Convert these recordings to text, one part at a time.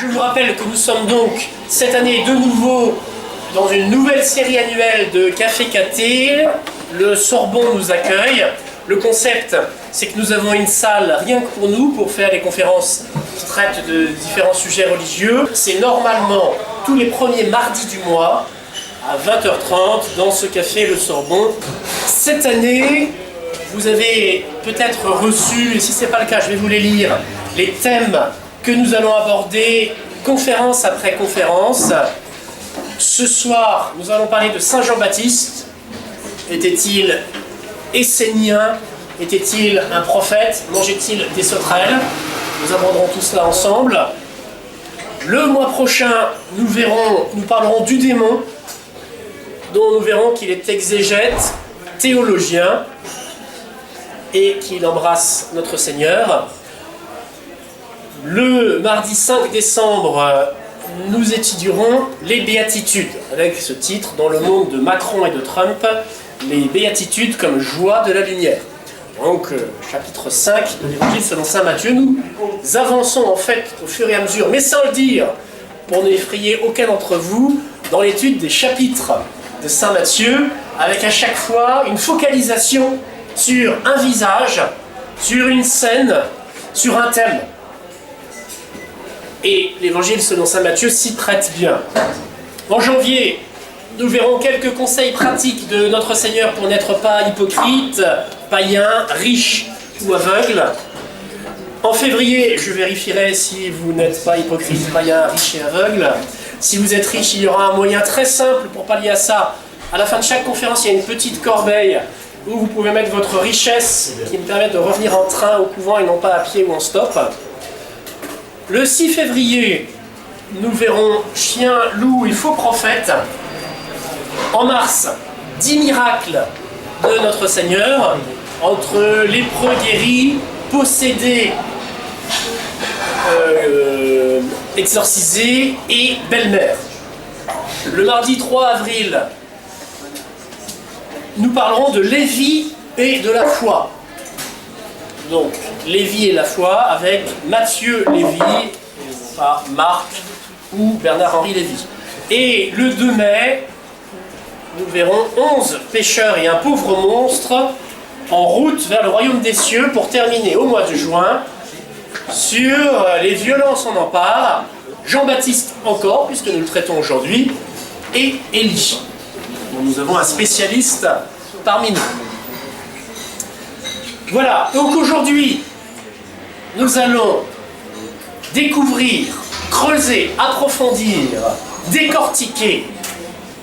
Je vous rappelle que nous sommes donc cette année de nouveau dans une nouvelle série annuelle de Café Caté. Le Sorbon nous accueille. Le concept, c'est que nous avons une salle rien que pour nous, pour faire des conférences qui traitent de différents sujets religieux. C'est normalement tous les premiers mardis du mois, à 20h30, dans ce café Le Sorbon. Cette année, vous avez peut-être reçu, et si ce n'est pas le cas, je vais vous les lire, les thèmes que nous allons aborder, conférence après conférence. Ce soir, nous allons parler de Saint Jean-Baptiste. Était-il essénien? Était-il un prophète? Mangeait-il des sauterelles? Nous aborderons tout cela ensemble. Le mois prochain, nous parlerons du démon, dont nous verrons qu'il est exégète, théologien, et qu'il embrasse notre Seigneur. Le mardi 5 décembre, nous étudierons les béatitudes, avec ce titre, dans le monde de Macron et de Trump, les béatitudes comme joie de la lumière. Donc, chapitre 5 de l'Évangile selon saint Matthieu. Nous avançons en fait au fur et à mesure, mais sans le dire, pour n'effrayer aucun d'entre vous, dans l'étude des chapitres de saint Matthieu, avec à chaque fois une focalisation sur un visage, sur une scène, sur un thème. Et l'Évangile selon saint Matthieu s'y prête bien. En janvier, nous verrons quelques conseils pratiques de notre Seigneur pour n'être pas hypocrite, païen, riche ou aveugle. En février, je vérifierai si vous n'êtes pas hypocrite, païen, riche et aveugle. Si vous êtes riche, il y aura un moyen très simple pour pallier à ça. À la fin de chaque conférence, il y a une petite corbeille où vous pouvez mettre votre richesse qui me permet de revenir en train au couvent et non pas à pied ou en stop. Le 6 février, nous verrons chien, loup et faux prophète. En mars, 10 miracles de notre Seigneur, entre lépreux guéris, possédés, exorcisés et belle-mère. Le mardi 3 avril, nous parlerons de Lévi et de la foi. Donc, Lévi et la foi avec Matthieu Lévi, pas Marc ou Bernard-Henri Lévy. Et le 2 mai, nous verrons 11 pécheurs et un pauvre monstre en route vers le royaume des cieux pour terminer au mois de juin sur les violences en empare, Jean-Baptiste encore, puisque nous le traitons aujourd'hui, et Élie, dont nous avons un spécialiste parmi nous. Voilà, donc aujourd'hui, nous allons découvrir, creuser, approfondir, décortiquer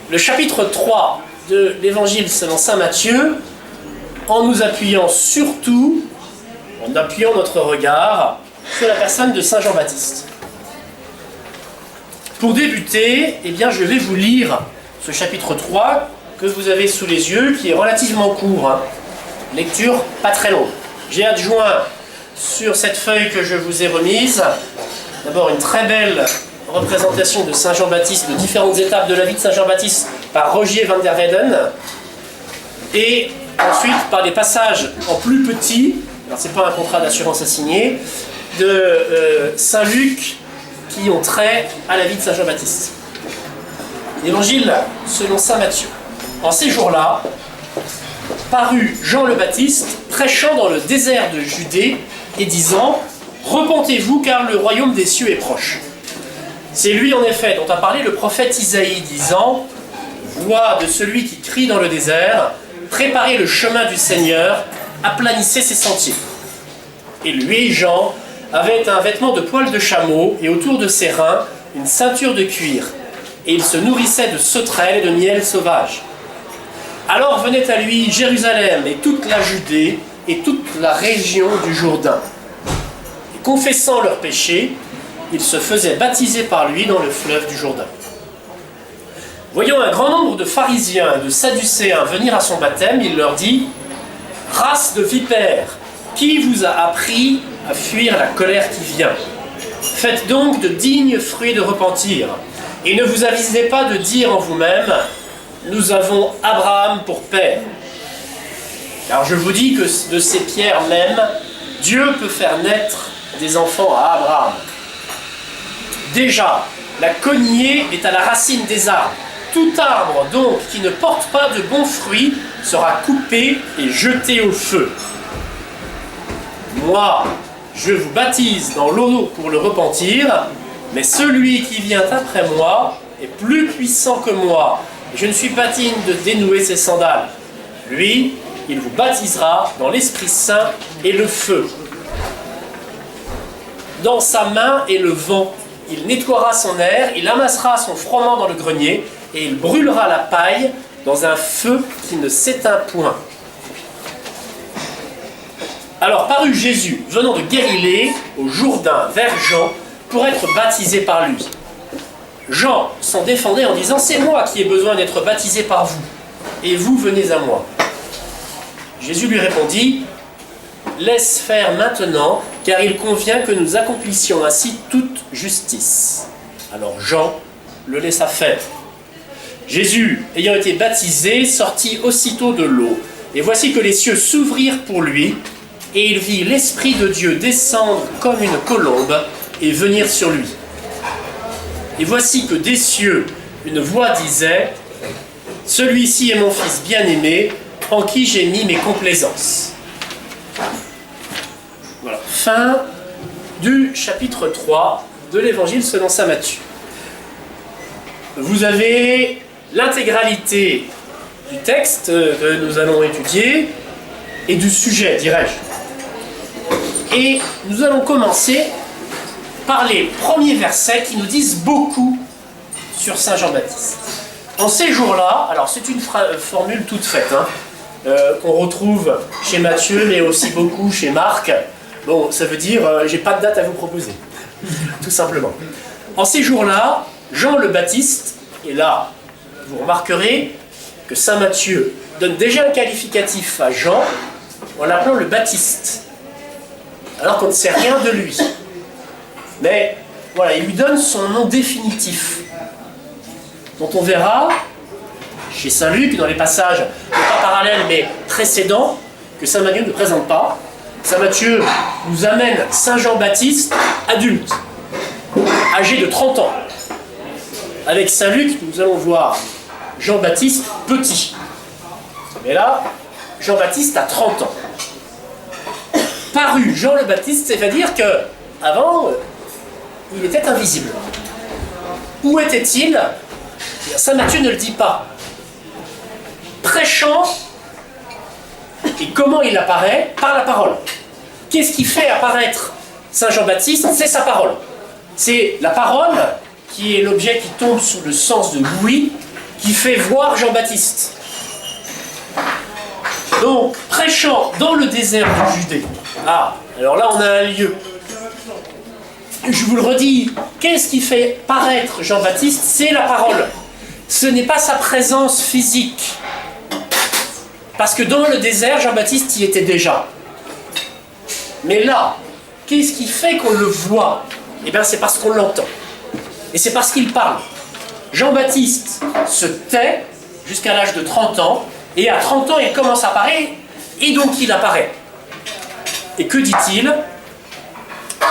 le chapitre 3 de l'Évangile selon saint Matthieu, en nous appuyant surtout, en appuyant notre regard sur la personne de saint Jean-Baptiste. Pour débuter, eh bien, je vais vous lire ce chapitre 3 que vous avez sous les yeux, qui est relativement court, hein. Lecture pas très longue. J'ai adjoint sur cette feuille que je vous ai remise, d'abord une très belle représentation de Saint Jean-Baptiste, de différentes étapes de la vie de Saint Jean-Baptiste par Rogier van der Weyden, et ensuite par des passages en plus petits, alors c'est pas un contrat d'assurance à signer, de Saint Luc qui ont trait à la vie de Saint Jean-Baptiste. L'Évangile selon saint Matthieu. En ces jours-là, parut Jean le Baptiste, prêchant dans le désert de Judée et disant « Repentez-vous car le royaume des cieux est proche ». C'est lui en effet dont a parlé le prophète Isaïe disant « Voix de celui qui crie dans le désert, préparez le chemin du Seigneur, aplanissez ses sentiers ». Et lui, Jean, avait un vêtement de poil de chameau et autour de ses reins une ceinture de cuir. Et il se nourrissait de sauterelles et de miel sauvage. Alors venait à lui Jérusalem et toute la Judée et toute la région du Jourdain. Et confessant leurs péchés, ils se faisaient baptiser par lui dans le fleuve du Jourdain. Voyant un grand nombre de pharisiens et de sadducéens venir à son baptême, il leur dit « Race de vipères, qui vous a appris à fuir la colère qui vient? Faites donc de dignes fruits de repentir, et ne vous avisez pas de dire en vous-même « Nous avons Abraham pour père ». Car je vous dis que de ces pierres mêmes, Dieu peut faire naître des enfants à Abraham. Déjà, la cognée est à la racine des arbres. Tout arbre, donc, qui ne porte pas de bons fruits sera coupé et jeté au feu. Moi, je vous baptise dans l'eau pour le repentir, mais celui qui vient après moi est plus puissant que moi. Je ne suis pas digne de dénouer ses sandales. Lui, il vous baptisera dans l'Esprit Saint et le feu. Dans sa main est le vent. Il nettoiera son air, il amassera son froment dans le grenier, et il brûlera la paille dans un feu qui ne s'éteint point. Alors parut Jésus, venant de Galilée, au Jourdain, vers Jean, pour être baptisé par lui. Jean s'en défendait en disant « C'est moi qui ai besoin d'être baptisé par vous, et vous venez à moi. » Jésus lui répondit « Laisse faire maintenant, car il convient que nous accomplissions ainsi toute justice. » Alors Jean le laissa faire. Jésus, ayant été baptisé, sortit aussitôt de l'eau. Et voici que les cieux s'ouvrirent pour lui, et il vit l'Esprit de Dieu descendre comme une colombe et venir sur lui. Et voici que des cieux, une voix disait « Celui-ci est mon Fils bien-aimé, en qui j'ai mis mes complaisances. » Voilà, fin du chapitre 3 de l'Évangile selon saint Matthieu. Vous avez l'intégralité du texte que nous allons étudier et du sujet, dirais-je. Et nous allons commencer par les premiers versets qui nous disent beaucoup sur Saint Jean-Baptiste. En ces jours-là, alors c'est une formule toute faite, qu'on retrouve chez Matthieu, mais aussi beaucoup chez Marc. Bon, ça veut dire, j'ai pas de date à vous proposer, tout simplement. En ces jours-là, Jean le Baptiste, et là, vous remarquerez que saint Matthieu donne déjà un qualificatif à Jean en l'appelant le Baptiste, alors qu'on ne sait rien de lui. Mais voilà, il lui donne son nom définitif, dont on verra chez saint Luc, dans les passages, non pas parallèles, mais précédents, que saint Matthieu ne présente pas. Saint Matthieu nous amène saint Jean-Baptiste adulte, âgé de 30 ans. Avec saint Luc, nous allons voir Jean-Baptiste petit. Mais là, Jean-Baptiste a 30 ans. Parut Jean le Baptiste, c'est-à-dire qu'avant, il était invisible. Où était-il? Saint Matthieu ne le dit pas. Prêchant, et comment il apparaît? Par la parole. Qu'est-ce qui fait apparaître Saint Jean-Baptiste? C'est sa parole. C'est la parole qui est l'objet qui tombe sous le sens de Louis, qui fait voir Jean-Baptiste. Donc, prêchant dans le désert de Judée. Ah, alors là on a un lieu. Je vous le redis, qu'est-ce qui fait paraître Jean-Baptiste? C'est la parole. Ce n'est pas sa présence physique. Parce que dans le désert, Jean-Baptiste y était déjà. Mais là, qu'est-ce qui fait qu'on le voit? Eh bien, c'est parce qu'on l'entend. Et c'est parce qu'il parle. Jean-Baptiste se tait jusqu'à l'âge de 30 ans, et à 30 ans, il commence à apparaître, et donc il apparaît. Et que dit-il?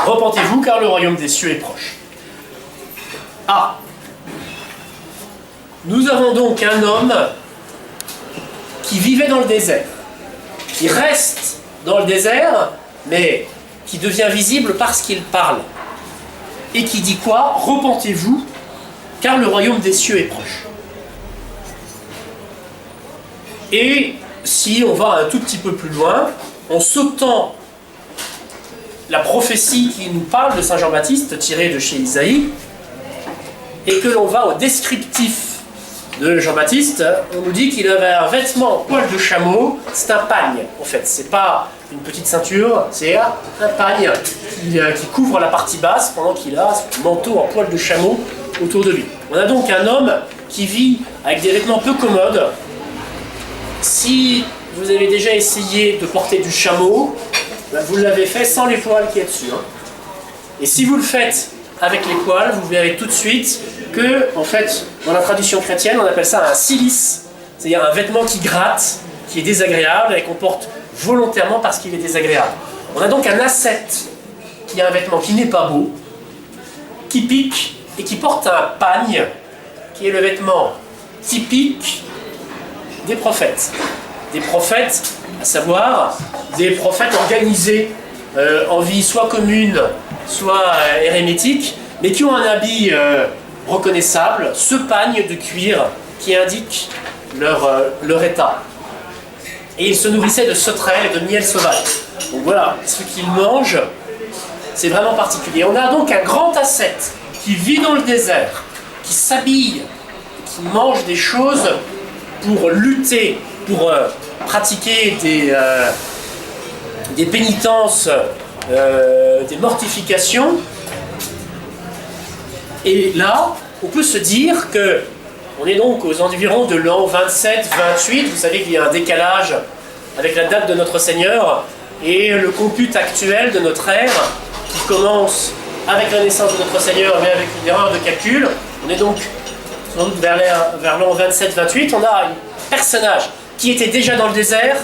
Repentez-vous, car le royaume des cieux est proche. Ah! Nous avons donc un homme qui vivait dans le désert, qui reste dans le désert, mais qui devient visible parce qu'il parle. Et qui dit quoi? Repentez-vous, car le royaume des cieux est proche. Et si on va un tout petit peu plus loin, en sautant la prophétie qui nous parle de Saint Jean-Baptiste, tirée de chez Isaïe, et que l'on va au descriptif de Jean-Baptiste, on nous dit qu'il avait un vêtement en poil de chameau. C'est un pagne, en fait. C'est pas une petite ceinture, c'est un pagne qui couvre la partie basse pendant qu'il a ce manteau en poil de chameau autour de lui. On a donc un homme qui vit avec des vêtements peu commodes. Si vous avez déjà essayé de porter du chameau, vous l'avez fait sans les poils qui est dessus. Et si vous le faites avec les poils, vous verrez tout de suite que, en fait, dans la tradition chrétienne, on appelle ça un cilice, c'est-à-dire un vêtement qui gratte, qui est désagréable et qu'on porte volontairement parce qu'il est désagréable. On a donc un ascète qui a un vêtement qui n'est pas beau, qui pique et qui portent un pagne, qui est le vêtement typique des prophètes. Des prophètes, à savoir des prophètes organisés en vie soit commune, soit érémétique, mais qui ont un habit reconnaissable, ce pagne de cuir qui indique leur état. Et ils se nourrissaient de sauterelles et de miel sauvage. Donc voilà, ce qu'ils mangent, c'est vraiment particulier. On a donc un grand ascète qui vit dans le désert, qui s'habille, qui mange des choses pour lutter, pour pratiquer des pénitences, des mortifications. Et là, on peut se dire que on est donc aux environs de l'an 27-28. Vous savez qu'il y a un décalage avec la date de notre Seigneur et le compute actuel de notre ère qui commence avec la naissance de notre Seigneur mais avec une erreur de calcul. On est donc sans doute vers l'an 27-28. On a un personnage qui était déjà dans le désert,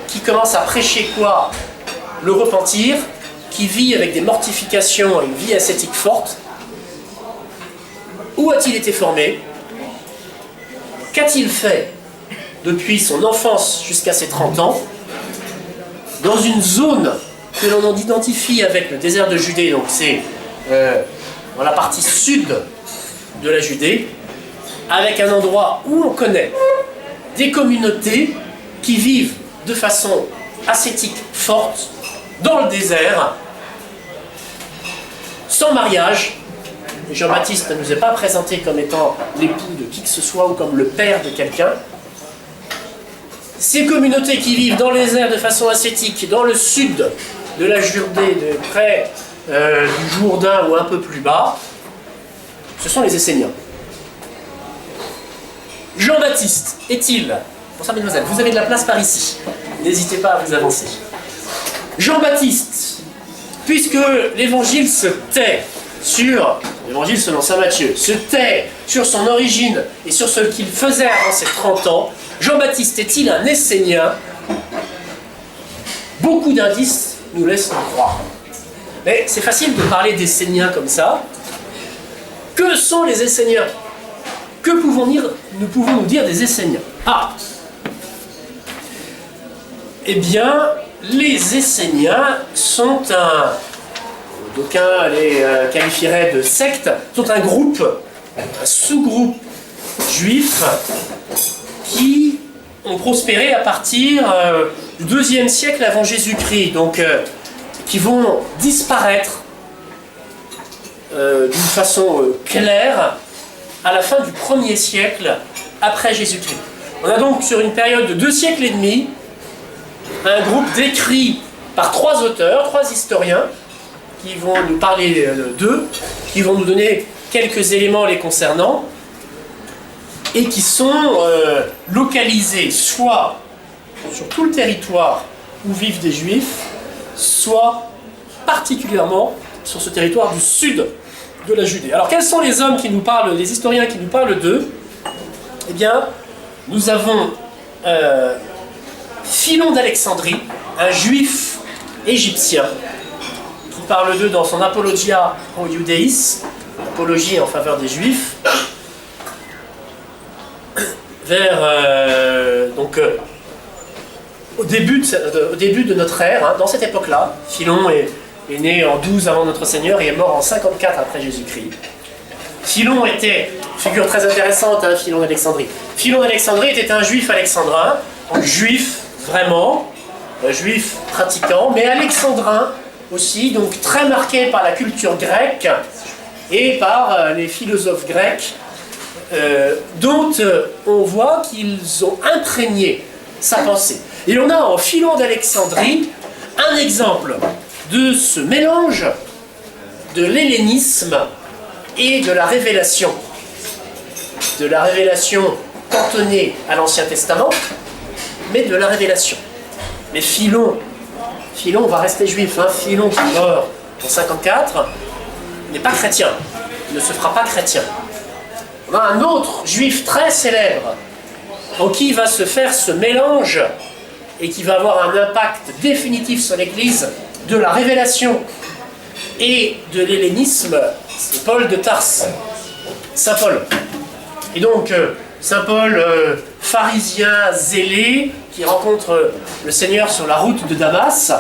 qui commence à prêcher quoi? Le repentir, qui vit avec des mortifications et une vie ascétique forte. Où a-t-il été formé? Qu'a-t-il fait depuis son enfance jusqu'à ses 30 ans dans une zone que l'on identifie avec le désert de Judée, donc c'est dans la partie sud de la Judée, avec un endroit où on connaît des communautés qui vivent de façon ascétique forte dans le désert, sans mariage. Jean-Baptiste ne nous est pas présenté comme étant l'époux de qui que ce soit ou comme le père de quelqu'un. Ces communautés qui vivent dans le désert de façon ascétique, dans le sud de la Judée, près du Jourdain ou un peu plus bas, ce sont les Esséniens. Jean-Baptiste est-il, pour ça mesdemoiselles, vous avez de la place par ici, n'hésitez pas à vous avancer. Jean-Baptiste, puisque l'évangile se tait sur, l'évangile selon saint Matthieu, se tait sur son origine et sur ce qu'il faisait avant ses 30 ans, Jean-Baptiste est-il un Essénien? Beaucoup d'indices nous laissent le croire. Mais c'est facile de parler d'Esséniens comme ça. Que sont les Esséniens? Que nous pouvons dire des Esséniens? Ah! Eh bien, les Esséniens sont d'aucuns les qualifieraient de secte, sont un groupe, un sous-groupe juif qui ont prospéré à partir du IIe siècle avant Jésus-Christ, donc qui vont disparaître d'une façon claire à la fin du 1er siècle après Jésus-Christ. On a donc sur une période de 2 siècles et demi un groupe décrit par 3 auteurs, 3 historiens, qui vont nous parler d'eux, qui vont nous donner quelques éléments les concernant, et qui sont localisés soit sur tout le territoire où vivent des Juifs, soit particulièrement sur ce territoire du sud de la Judée. Alors quels sont les hommes qui nous parlent, les historiens qui nous parlent d'eux? Eh bien, nous avons Philon d'Alexandrie, un juif égyptien, qui parle d'eux dans son Apologia pro Iudeis, apologie en faveur des Juifs, au début de notre ère, hein, dans cette époque-là. Philon est né en 12 avant notre Seigneur et est mort en 54 après Jésus-Christ. Philon était, figure très intéressante, hein, Philon d'Alexandrie. Philon d'Alexandrie était un juif alexandrin, donc juif vraiment, juif pratiquant, mais alexandrin aussi, donc très marqué par la culture grecque et par les philosophes grecs, dont on voit qu'ils ont imprégné sa pensée. Et on a en Philon d'Alexandrie un exemple de ce mélange de l'hellénisme et de la révélation. De la révélation cantonnée à l'Ancien Testament, mais de la révélation. Mais Philon va rester juif, hein. Philon qui meurt en 54 n'est pas chrétien, il ne se fera pas chrétien. On a un autre juif très célèbre en qui va se faire ce mélange et qui va avoir un impact définitif sur l'Église de la révélation et de l'hellénisme, c'est Paul de Tarse, Saint Paul. Et donc, Saint Paul, pharisien zélé, qui rencontre le Seigneur sur la route de Damas,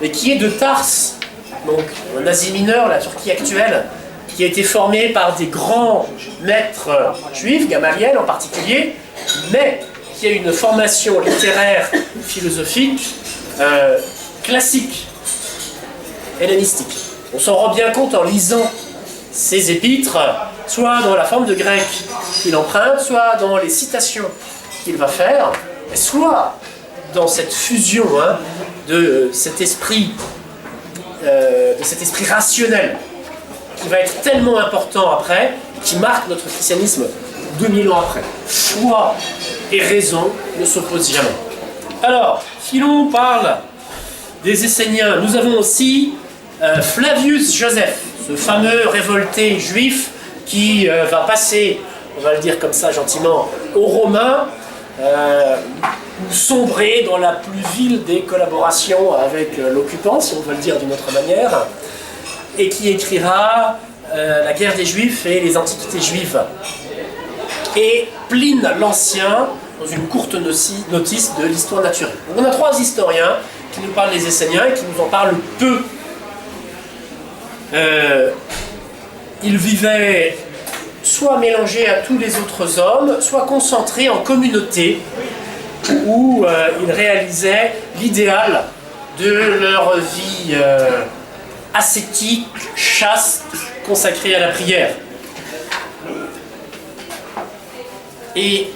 et qui est de Tarse, donc en Asie mineure, la Turquie actuelle, qui a été formé par des grands maîtres juifs, Gamaliel en particulier, mais qui a une formation littéraire, philosophique, classique, hellénistique. On s'en rend bien compte en lisant ses épîtres, soit dans la forme de grec qu'il emprunte, soit dans les citations qu'il va faire, soit dans cette fusion de cet esprit rationnel qui va être tellement important après, qui marque notre christianisme 2000 ans après. Foi et raison ne s'opposent jamais. Alors, Philon parle des Esséniens. Nous avons aussi Flavius Joseph, ce fameux révolté juif qui va passer, on va le dire comme ça gentiment, aux Romains, ou sombrer dans la plus vile des collaborations avec l'occupant, si on veut le dire d'une autre manière, et qui écrira la guerre des Juifs et les antiquités juives. Et Pline l'Ancien, dans une courte notice de l'histoire naturelle. Donc on a 3 historiens qui nous parlent des Esséniens et qui nous en parlent peu. Ils vivaient soit mélangés à tous les autres hommes, soit concentrés en communauté, où ils réalisaient l'idéal de leur vie ascétique, chaste, consacrée à la prière. Et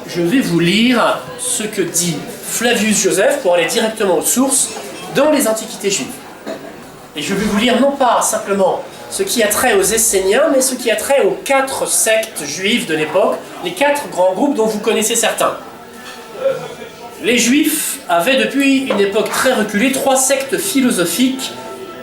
je vais vous lire ce que dit Flavius Joseph pour aller directement aux sources dans les Antiquités juives. Et je vais vous lire non pas simplement ce qui a trait aux Esséniens, mais ce qui a trait aux 4 sectes juives de l'époque, les 4 grands groupes dont vous connaissez certains. Les Juifs avaient depuis une époque très reculée 3 sectes philosophiques.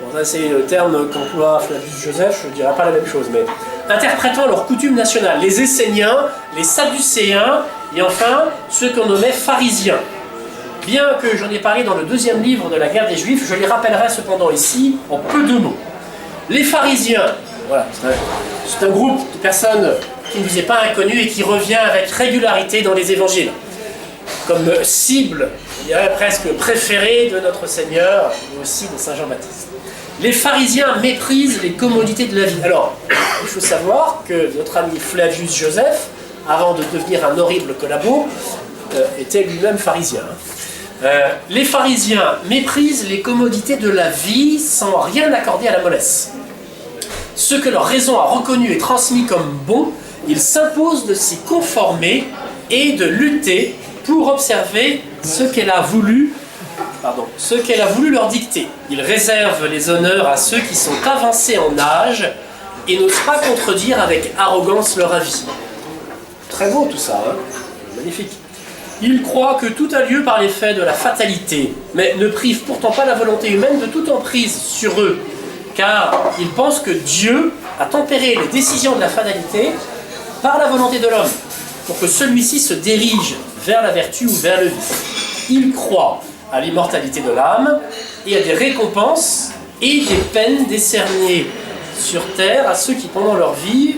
Bon, ça c'est le terme qu'emploie Flavius Joseph, je ne dirais pas la même chose, mais interprétant leurs coutumes nationales. Les Esséniens, les Sadducéens, et enfin ceux qu'on nommait pharisiens. Bien que j'en ai parlé dans le 2e livre de la guerre des Juifs, je les rappellerai cependant ici en peu de mots. Les pharisiens, voilà, c'est un groupe de personnes qui ne vous est pas inconnu et qui revient avec régularité dans les évangiles, comme cible, je dirais presque préférée de notre Seigneur, mais aussi de Saint Jean-Baptiste. Les pharisiens méprisent les commodités de la vie. Alors, il faut savoir que notre ami Flavius Joseph, avant de devenir un horrible collabo, était lui-même pharisien. Les pharisiens méprisent les commodités de la vie sans rien accorder à la mollesse. Ce que leur raison a reconnu et transmis comme bon, ils s'imposent de s'y conformer et de lutter pour observer ce qu'elle a voulu leur dicter. Ils réservent les honneurs à ceux qui sont avancés en âge et n'osent pas contredire avec arrogance leur avis. Très beau tout ça, hein ? Magnifique. Ils croient que tout a lieu par l'effet de la fatalité, mais ne privent pourtant pas la volonté humaine de toute emprise sur eux, car ils pensent que Dieu a tempéré les décisions de la fatalité par la volonté de l'homme, pour que celui-ci se dirige vers la vertu ou vers le vice. Ils croient à l'immortalité de l'âme et à des récompenses et des peines décernées sur terre à ceux qui, pendant leur vie,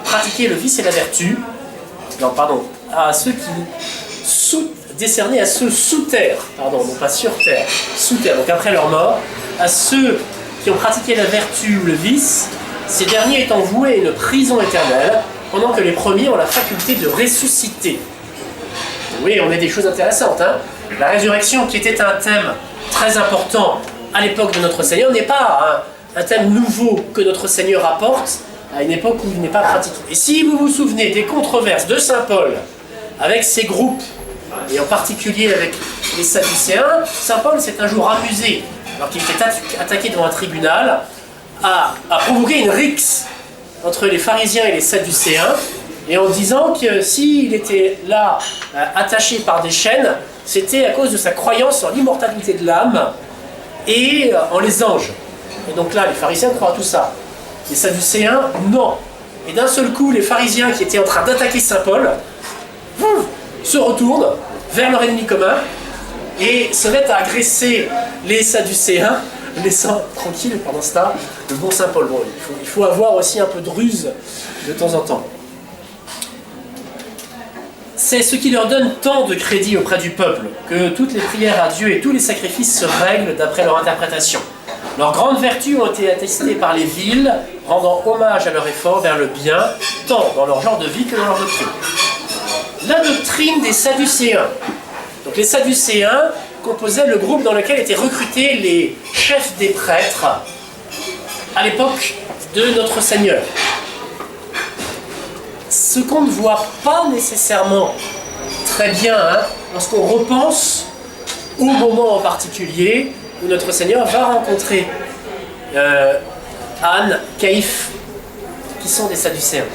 pratiquaient le vice et la vertu. Non, pardon, à ceux qui décernés à ceux sous terre, pardon, non pas sur terre, sous terre, donc après leur mort, à ceux qui ont pratiqué la vertu ou le vice, ces derniers étant voués à une prison éternelle, pendant que les premiers ont la faculté de ressusciter. Oui, on a des choses intéressantes, hein. La résurrection, qui était un thème très important à l'époque de notre Seigneur, n'est pas un thème nouveau que notre Seigneur apporte à une époque où il n'est pas pratiqué. Et si vous vous souvenez des controverses de Saint Paul avec ses groupes, et en particulier avec les Sadducéens, Saint Paul s'est un jour amusé, alors qu'il était attaqué devant un tribunal, à provoquer une rixe entre les pharisiens et les Sadducéens, et en disant que s'il était là, attaché par des chaînes, c'était à cause de sa croyance en l'immortalité de l'âme et en les anges. Et donc là, les pharisiens croient à tout ça. Les Sadducéens, non. Et d'un seul coup, les pharisiens qui étaient en train d'attaquer Saint Paul se retournent vers leur ennemi commun et se mettent à agresser les Sadducéens, laissant tranquille pendant ce temps le bon Saint Paul. Bon, il faut avoir aussi un peu de ruse de temps en temps. C'est ce qui leur donne tant de crédit auprès du peuple, que toutes les prières à Dieu et tous les sacrifices se règlent d'après leur interprétation. Leurs grandes vertus ont été attestées par les villes, rendant hommage à leur effort vers le bien, tant dans leur genre de vie que dans leur doctrine. La doctrine des Sadducéens. Donc les Sadducéens composaient le groupe dans lequel étaient recrutés les chefs des prêtres à l'époque de notre Seigneur. Ce qu'on ne voit pas nécessairement très bien lorsqu'on repense au moment en particulier où notre Seigneur va rencontrer Anne, Caïphe, qui sont des Sadducéens.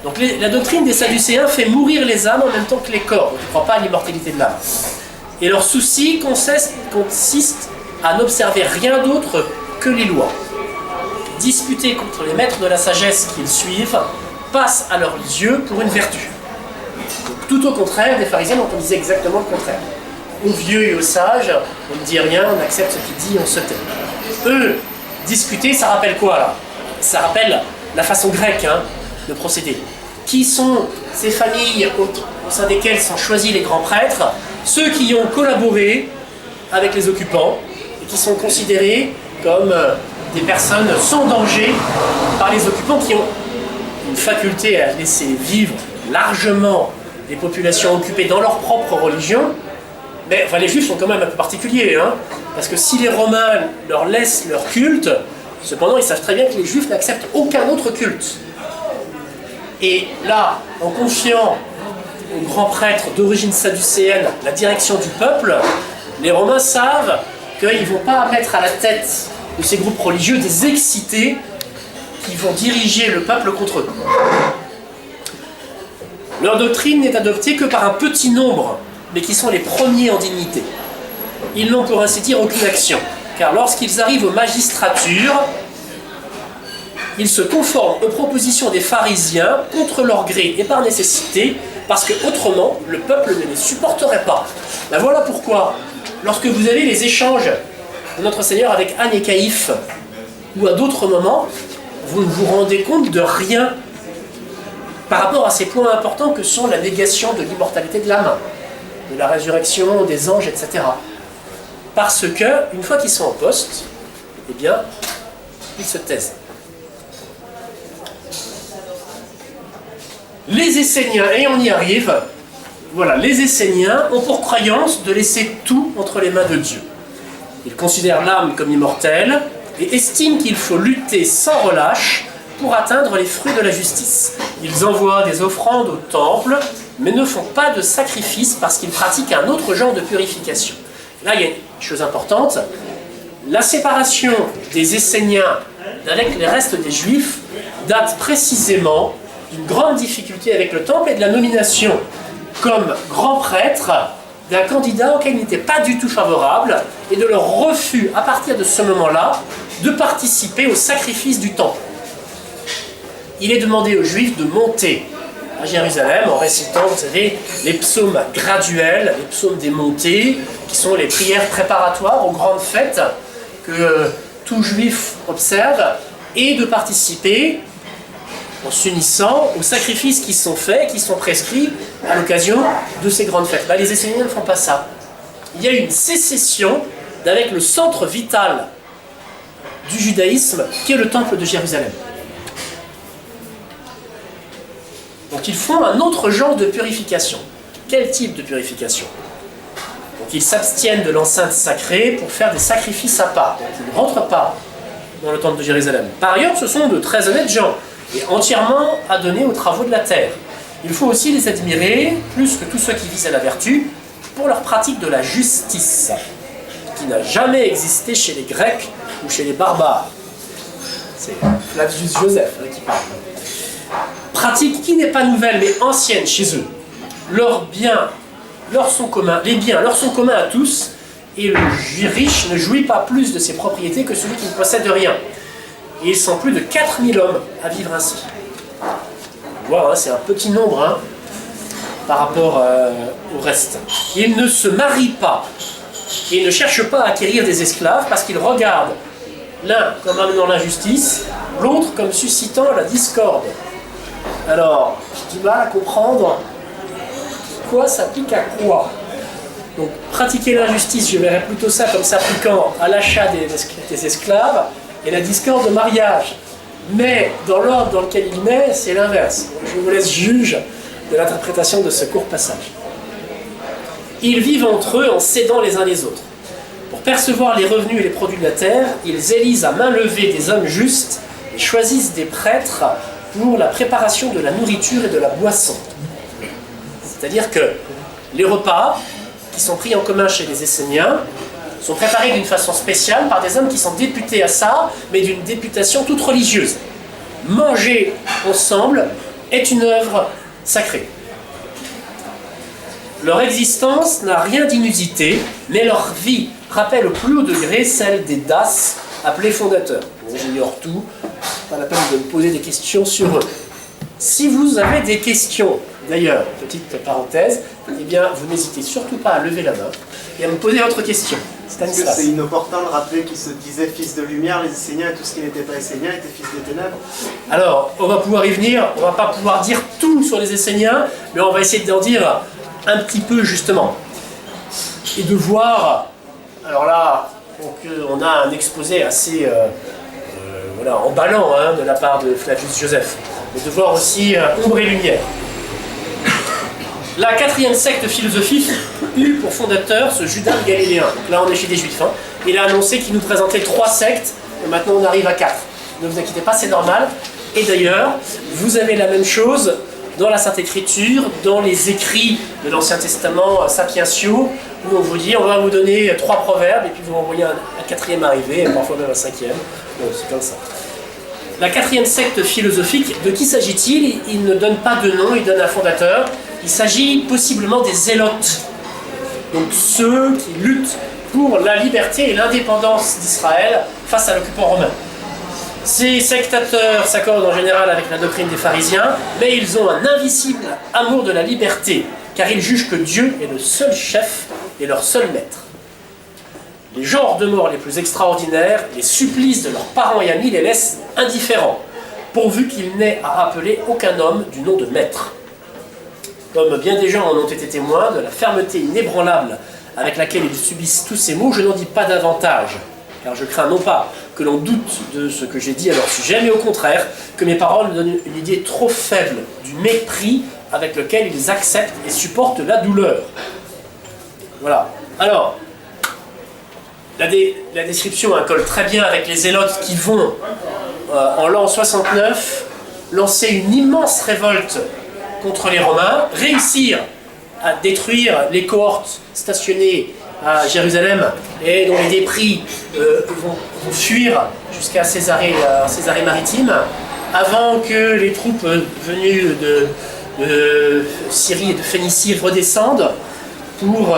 Donc la doctrine des Sadducéens fait mourir les âmes en même temps que les corps. Donc ils ne croient pas à l'immortalité de l'âme. Et leur souci consiste à n'observer rien d'autre que les lois. Disputer contre les maîtres de la sagesse qu'ils suivent passe à leurs yeux pour une vertu. Donc, tout au contraire des pharisiens dont on disait exactement le contraire. Aux vieux et aux sages, on ne dit rien, on accepte ce qu'il dit, on se tait. Eux, discuter, ça rappelle quoi là? Ça rappelle la façon grecque de procéder. Qui sont ces familles au sein desquelles sont choisis les grands prêtres? Ceux qui ont collaboré avec les occupants et qui sont considérés comme des personnes sans danger par les occupants, qui ont une faculté à laisser vivre largement les populations occupées dans leur propre religion. Mais enfin, les Juifs sont quand même un peu particuliers, parce que si les Romains leur laissent leur culte, cependant ils savent très bien que les Juifs n'acceptent aucun autre culte. Et là, en confiant aux grands prêtres d'origine sadducéenne la direction du peuple, les Romains savent qu'ils ne vont pas mettre à la tête de ces groupes religieux des excités qui vont diriger le peuple contre eux. Leur doctrine n'est adoptée que par un petit nombre, mais qui sont les premiers en dignité. Ils n'ont pour ainsi dire aucune action, car lorsqu'ils arrivent aux magistratures, ils se conforment aux propositions des pharisiens contre leur gré et par nécessité, parce que autrement le peuple ne les supporterait pas. Ben voilà pourquoi, lorsque vous avez les échanges de notre Seigneur avec Anne et Caïphe, ou à d'autres moments, vous ne vous rendez compte de rien par rapport à ces points importants que sont la négation de l'immortalité de l'âme, de la résurrection des anges, etc. Parce que, une fois qu'ils sont en poste, eh bien, ils se taisent. Les Esséniens, et on y arrive, voilà, les Esséniens ont pour croyance de laisser tout entre les mains de Dieu. Ils considèrent l'âme comme immortelle et estiment qu'il faut lutter sans relâche pour atteindre les fruits de la justice. Ils envoient des offrandes au temple, mais ne font pas de sacrifice parce qu'ils pratiquent un autre genre de purification. Là, il y a une chose importante. La séparation des Esséniens avec les restes des Juifs date précisément d'une grande difficulté avec le temple et de la nomination comme grand prêtre d'un candidat auquel il n'était pas du tout favorable et de leur refus, à partir de ce moment-là, de participer au sacrifice du temple. Il est demandé aux Juifs de monter à Jérusalem en récitant, vous savez, les psaumes graduels, les psaumes des montées, qui sont les prières préparatoires aux grandes fêtes que tout Juif observe, et de participer en s'unissant aux sacrifices qui sont faits, qui sont prescrits à l'occasion de ces grandes fêtes. Les Esséniens ne font pas ça. Il y a une sécession avec le centre vital du judaïsme, qui est le temple de Jérusalem. Donc ils font un autre genre de purification. Quel type de purification? Donc ils s'abstiennent de l'enceinte sacrée pour faire des sacrifices à part. Donc ils ne rentrent pas dans le temple de Jérusalem. Par ailleurs, ce sont de très honnêtes gens, et entièrement adonnés aux travaux de la terre. Il faut aussi les admirer, plus que tous ceux qui visent à la vertu, pour leur pratique de la justice, qui n'a jamais existé chez les Grecs ou chez les barbares. C'est Flavius Joseph qui parle. Pratique qui n'est pas nouvelle, mais ancienne chez eux. Leurs biens leur sont communs, les biens leur sont communs à tous, et le riche ne jouit pas plus de ses propriétés que celui qui ne possède rien. Et ils sont plus de 4000 hommes à vivre ainsi. Voilà, c'est un petit nombre par rapport au reste. Ils ne se marient pas, et ne cherchent pas à acquérir des esclaves parce qu'ils regardent l'un comme amenant l'injustice, l'autre comme suscitant la discorde. Alors, j'ai du mal à comprendre quoi s'applique à quoi. Donc, pratiquer l'injustice, je verrais plutôt ça comme s'appliquant à l'achat des esclaves et la discorde de mariage. Mais dans l'ordre dans lequel il met, c'est l'inverse. Je vous laisse juge de l'interprétation de ce court passage. Ils vivent entre eux en s'aidant les uns les autres. Pour percevoir les revenus et les produits de la terre, ils élisent à main levée des hommes justes et choisissent des prêtres pour la préparation de la nourriture et de la boisson. C'est-à-dire que les repas qui sont pris en commun chez les Esséniens sont préparés d'une façon spéciale par des hommes qui sont députés à ça, mais d'une députation toute religieuse. Manger ensemble est une œuvre sacrée. Leur existence n'a rien d'inusité, mais leur vie rappelle au plus haut degré celle des Das, appelés fondateurs. Bon, j'ignore tout, pas la peine de me poser des questions sur eux. Si vous avez des questions, d'ailleurs, petite parenthèse, eh bien, vous n'hésitez surtout pas à lever la main et à me poser votre question. Est-ce que c'est inopportun de rappeler qu'ils se disaient fils de lumière, les Esséniens, et tout ce qui n'était pas Essénien était fils des ténèbres? Alors, on va pouvoir y venir, on va pas pouvoir dire tout sur les Esséniens, mais on va essayer d'en dire un petit peu justement. Et de voir, alors là, donc, on a un exposé assez voilà, emballant de la part de Flavius Joseph, mais de voir aussi ombre et lumière. La quatrième secte philosophique eut pour fondateur ce Judas le Galiléen. Donc là, on est chez des Juifs. Il a annoncé qu'il nous présentait 3 sectes, et maintenant on arrive à 4. Ne vous inquiétez pas, c'est normal. Et d'ailleurs, vous avez la même chose dans la Sainte Écriture, dans les écrits de l'Ancien Testament sapientiaux, où on vous dit, on va vous donner 3 proverbes, et puis vous envoyez un 4e arrivé, et parfois même un 5e. Donc c'est comme ça. La quatrième secte philosophique, de qui s'agit-il? Il ne donne pas de nom, il donne un fondateur. Il s'agit possiblement des Zélotes, donc ceux qui luttent pour la liberté et l'indépendance d'Israël face à l'occupant romain. Ces sectateurs s'accordent en général avec la doctrine des pharisiens, mais ils ont un invisible amour de la liberté, car ils jugent que Dieu est le seul chef et leur seul maître. Les genres de mort les plus extraordinaires, les supplices de leurs parents et amis les laissent indifférents, pourvu qu'ils n'aient à appeler aucun homme du nom de maître. Comme bien des gens en ont été témoins de la fermeté inébranlable avec laquelle ils subissent tous ces maux, je n'en dis pas davantage, car je crains non pas que l'on doute de ce que j'ai dit à leur sujet, mais au contraire, que mes paroles me donnent une idée trop faible du mépris avec lequel ils acceptent et supportent la douleur. Voilà. Alors, la description colle très bien avec les Zélotes qui vont, en l'an 69, lancer une immense révolte contre les Romains, réussir à détruire les cohortes stationnées à Jérusalem et dont les débris vont fuir jusqu'à Césarée maritime, avant que les troupes venues de Syrie et de Phénicie redescendent pour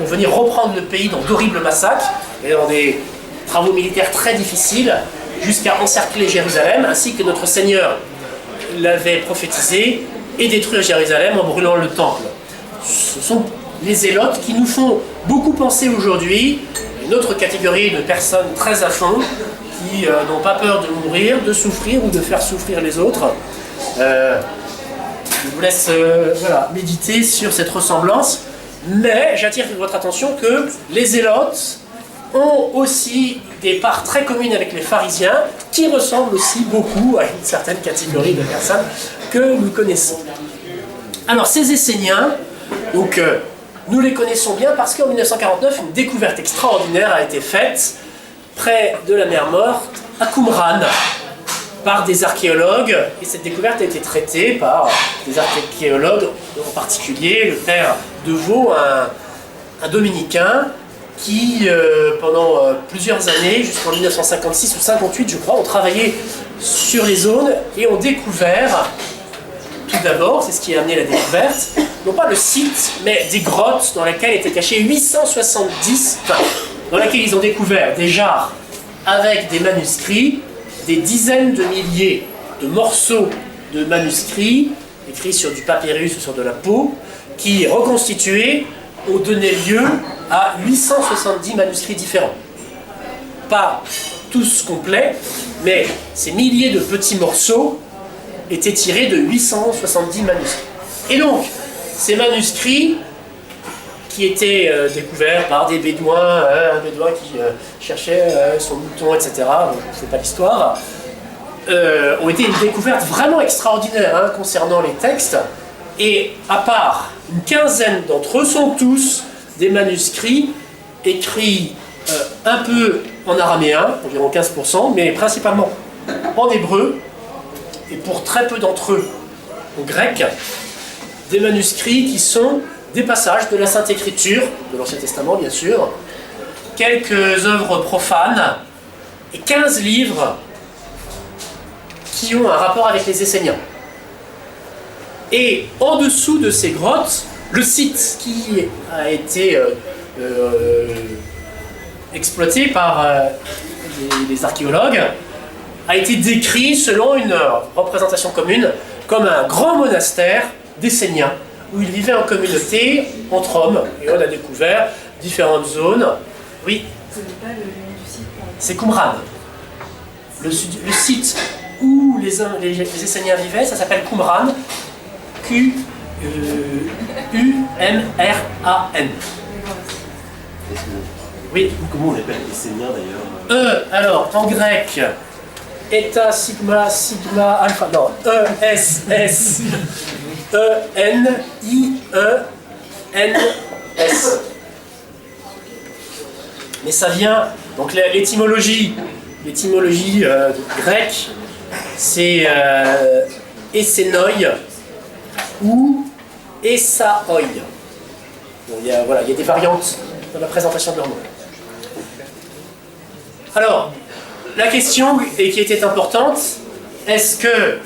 venir reprendre le pays dans d'horribles massacres et dans des travaux militaires très difficiles jusqu'à encercler Jérusalem, ainsi que notre Seigneur l'avait prophétisé, et détruire Jérusalem en brûlant le temple. Ce sont les Zélotes qui nous font beaucoup penser aujourd'hui, une autre catégorie de personnes très à fond, qui n'ont pas peur de mourir, de souffrir ou de faire souffrir les autres. Je vous laisse voilà, méditer sur cette ressemblance, mais j'attire votre attention que les Zélotes ont aussi des parts très communes avec les pharisiens, qui ressemblent aussi beaucoup à une certaine catégorie de personnes que nous connaissons. Alors ces Esséniens, donc, nous les connaissons bien parce qu'en 1949, une découverte extraordinaire a été faite près de la mer Morte, à Qumran, par des archéologues, et cette découverte a été traitée par des archéologues, en particulier le père Deveau, un dominicain, qui, pendant plusieurs années, jusqu'en 1956 ou 1958, je crois, ont travaillé sur les zones et ont découvert, tout d'abord, c'est ce qui a amené la découverte, non pas le site, mais des grottes dans lesquelles étaient cachés 870, dans lesquelles ils ont découvert des jarres avec des manuscrits, des dizaines de milliers de morceaux de manuscrits, écrits sur du papyrus ou sur de la peau, qui reconstituaient ont donné lieu à 870 manuscrits différents. Pas tous complets, mais ces milliers de petits morceaux étaient tirés de 870 manuscrits. Et donc, ces manuscrits qui étaient découverts par des bédouins, un bédouin qui cherchait son mouton, etc., je ne fais pas l'histoire, ont été une découverte vraiment extraordinaire concernant les textes. Et à part une quinzaine d'entre eux, sont tous des manuscrits écrits un peu en araméen, environ 15%, mais principalement en hébreu, et pour très peu d'entre eux en grec, des manuscrits qui sont des passages de la Sainte Écriture, de l'Ancien Testament bien sûr, quelques œuvres profanes, et 15 livres qui ont un rapport avec les Esséniens. Et en dessous de ces grottes, le site qui a été exploité par les archéologues a été décrit selon une représentation commune comme un grand monastère d'Esséniens où ils vivaient en communauté entre hommes. Et on a découvert différentes zones. Oui. Ce n'est pas le nom du site. C'est Qumran. Le site où les Esséniens vivaient, ça s'appelle Qumran. Q-U-M-R-A-N. Oui. Comment on l'appelle les Esséniens d'ailleurs? Alors, en grec, Eta, Sigma, Sigma, Alpha, non, E-S-S, E-N-I-E-N-S. Mais ça vient, donc l'étymologie grecque, c'est Essénoi ou Essaoi. Bon, il y a des variantes dans la présentation de leur nom. Alors, la question qui était importante, est-ce que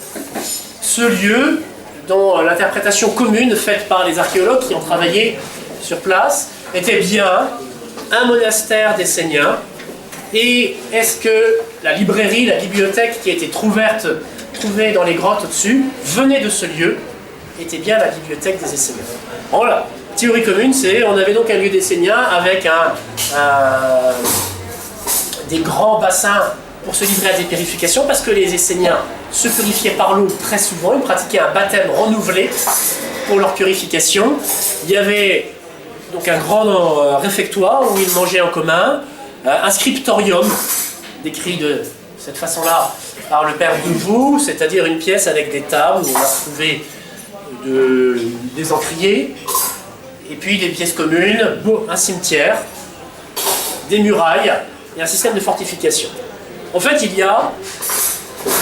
ce lieu, dans l'interprétation commune faite par les archéologues qui ont travaillé sur place, était bien un monastère d'Esséniens, et est-ce que la librairie, la bibliothèque qui a été trouvée dans les grottes au-dessus, venait de ce lieu, était bien la bibliothèque des Esséniens. Voilà, théorie commune, c'est on avait donc un lieu d'Esséniens avec des grands bassins pour se livrer à des purifications, parce que les Esséniens se purifiaient par l'eau très souvent, ils pratiquaient un baptême renouvelé pour leur purification. Il y avait donc un grand réfectoire où ils mangeaient en commun, un scriptorium, décrit de cette façon-là par le père Devaux, c'est-à-dire une pièce avec des tables où on a retrouvé des encriers, et puis des pièces communes, un cimetière, des murailles et un système de fortification. En fait, il y a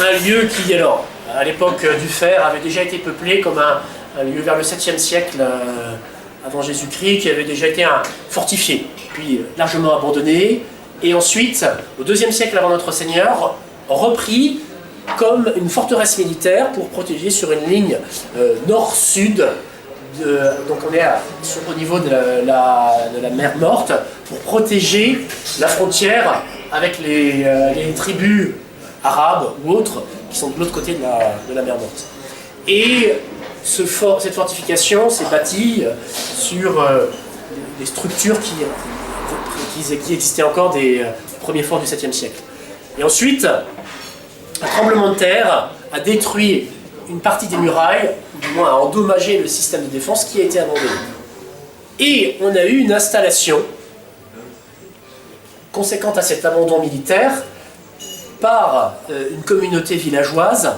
un lieu qui, alors, à l'époque du fer, avait déjà été peuplé comme un lieu vers le 7e siècle avant Jésus-Christ, qui avait déjà été fortifié, puis largement abandonné, et ensuite, au 2e siècle avant notre Seigneur, repris comme une forteresse militaire pour protéger sur une ligne nord-sud. Donc on est au niveau de la mer Morte, pour protéger la frontière avec les tribus arabes ou autres qui sont de l'autre côté de la mer Morte. Et cette fortification s'est bâtie sur des structures qui existaient encore des premiers forts du 7e siècle. Et ensuite, un tremblement de terre a détruit une partie des murailles, ou du moins a endommagé le système de défense qui a été abandonné. Et on a eu une installation conséquente à cet abandon militaire par une communauté villageoise,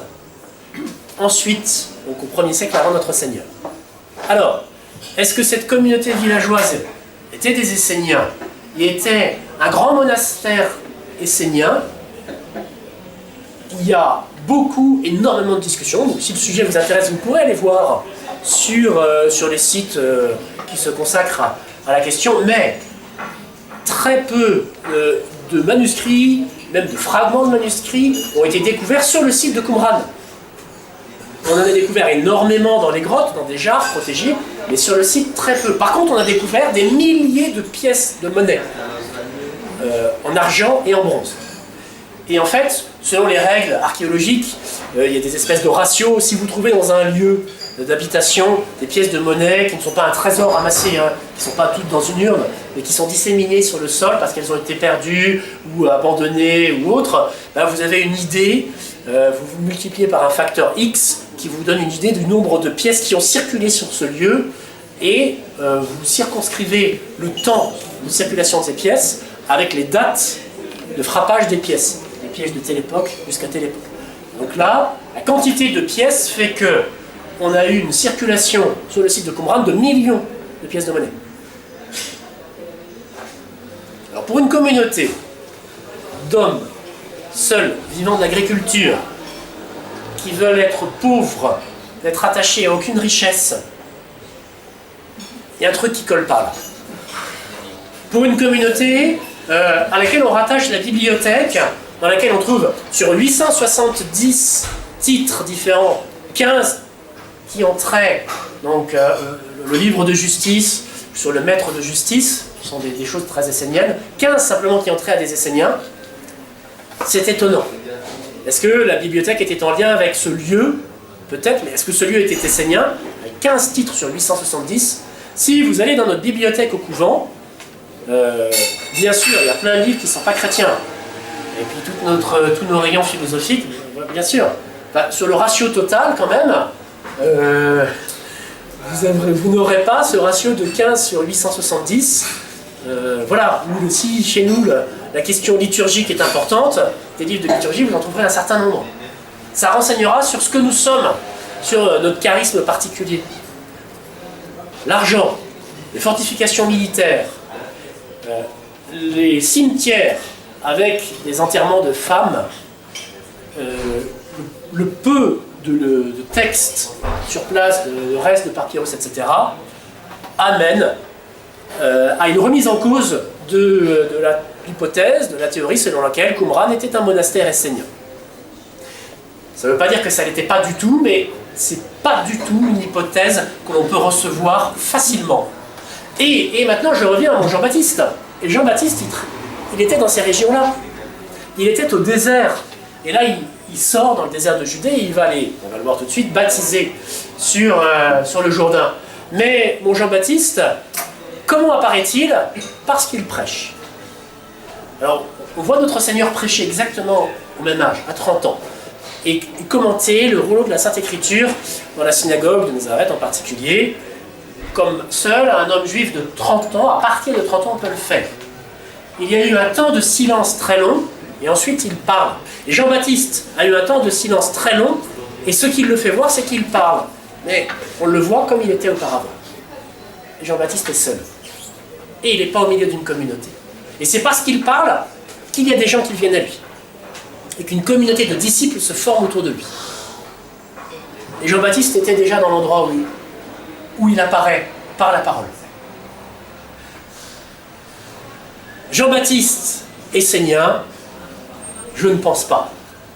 ensuite, donc au 1er siècle avant notre Seigneur. Alors, est-ce que cette communauté villageoise était des Esséniens et était un grand monastère essénien? Il y a énormément de discussions, donc si le sujet vous intéresse, vous pourrez aller voir sur les sites qui se consacrent à la question, mais très peu de manuscrits, même de fragments de manuscrits, ont été découverts sur le site de Qumran. On en a découvert énormément dans les grottes, dans des jarres protégées, mais sur le site très peu. Par contre, on a découvert des milliers de pièces de monnaie, en argent et en bronze. Et en fait, selon les règles archéologiques, il y a des espèces de ratios. Si vous trouvez dans un lieu d'habitation, des pièces de monnaie qui ne sont pas un trésor amassé, hein, qui ne sont pas toutes dans une urne, mais qui sont disséminées sur le sol parce qu'elles ont été perdues ou abandonnées ou autres, ben vous avez une idée, vous multipliez par un facteur X qui vous donne une idée du nombre de pièces qui ont circulé sur ce lieu et vous circonscrivez le temps de circulation de ces pièces avec les dates de frappage des pièces de telle époque jusqu'à telle époque. Donc là, la quantité de pièces fait que on a eu une circulation sur le site de Qumran de millions de pièces de monnaie. Alors pour une communauté d'hommes seuls, vivant de l'agriculture, qui veulent être pauvres, n'être attachés à aucune richesse, il y a un truc qui colle pas là. Pour une communauté à laquelle on rattache la bibliothèque, dans laquelle on trouve sur 870 titres différents, 15 qui ont trait, donc le livre de justice, sur le maître de justice, ce sont des choses très esséniennes, 15 simplement qui ont trait à des Esséniens, c'est étonnant. Est-ce que la bibliothèque était en lien avec ce lieu? Peut-être, mais est-ce que ce lieu était essénien? Avec 15 titres sur 870. Si vous allez dans notre bibliothèque au couvent, bien sûr, il y a plein de livres qui ne sont pas chrétiens. Et puis tous nos rayons philosophiques, bien sûr. Enfin, sur le ratio total, quand même, vous n'aurez pas ce ratio de 15 sur 870. Voilà, nous aussi, chez nous, la question liturgique est importante. Des livres de liturgie, vous en trouverez un certain nombre. Ça renseignera sur ce que nous sommes, sur notre charisme particulier. L'argent, les fortifications militaires, les cimetières avec des enterrements de femmes, le peu de textes sur place, le reste de papyrus, etc., amène à une remise en cause de l'hypothèse, de la théorie selon laquelle Qumran était un monastère essénien. Ça ne veut pas dire que ça n'était pas du tout, mais c'est pas du tout une hypothèse que l'on peut recevoir facilement. Et maintenant, je reviens à mon Jean-Baptiste. Et Jean-Baptiste, il était dans ces régions-là. Il était au désert. Et là, il sort dans le désert de Judée et il va aller, on va le voir tout de suite, baptiser sur le Jourdain. Mais mon Jean-Baptiste, comment apparaît-il? Parce qu'il prêche. Alors, on voit notre Seigneur prêcher exactement au même âge, à 30 ans. Et commenter le rouleau de la Sainte Écriture dans la synagogue de Nazareth en particulier, comme seul un homme juif de 30 ans, à partir de 30 ans, on peut le faire. Il y a eu un temps de silence très long, et ensuite il parle. Et Jean-Baptiste a eu un temps de silence très long, et ce qui le fait voir, c'est qu'il parle. Mais on le voit comme il était auparavant. Et Jean-Baptiste est seul. Et il n'est pas au milieu d'une communauté. Et c'est parce qu'il parle qu'il y a des gens qui viennent à lui. Et qu'une communauté de disciples se forme autour de lui. Et Jean-Baptiste était déjà dans l'endroit où il apparaît par la parole. Jean-Baptiste essénien, je ne pense pas.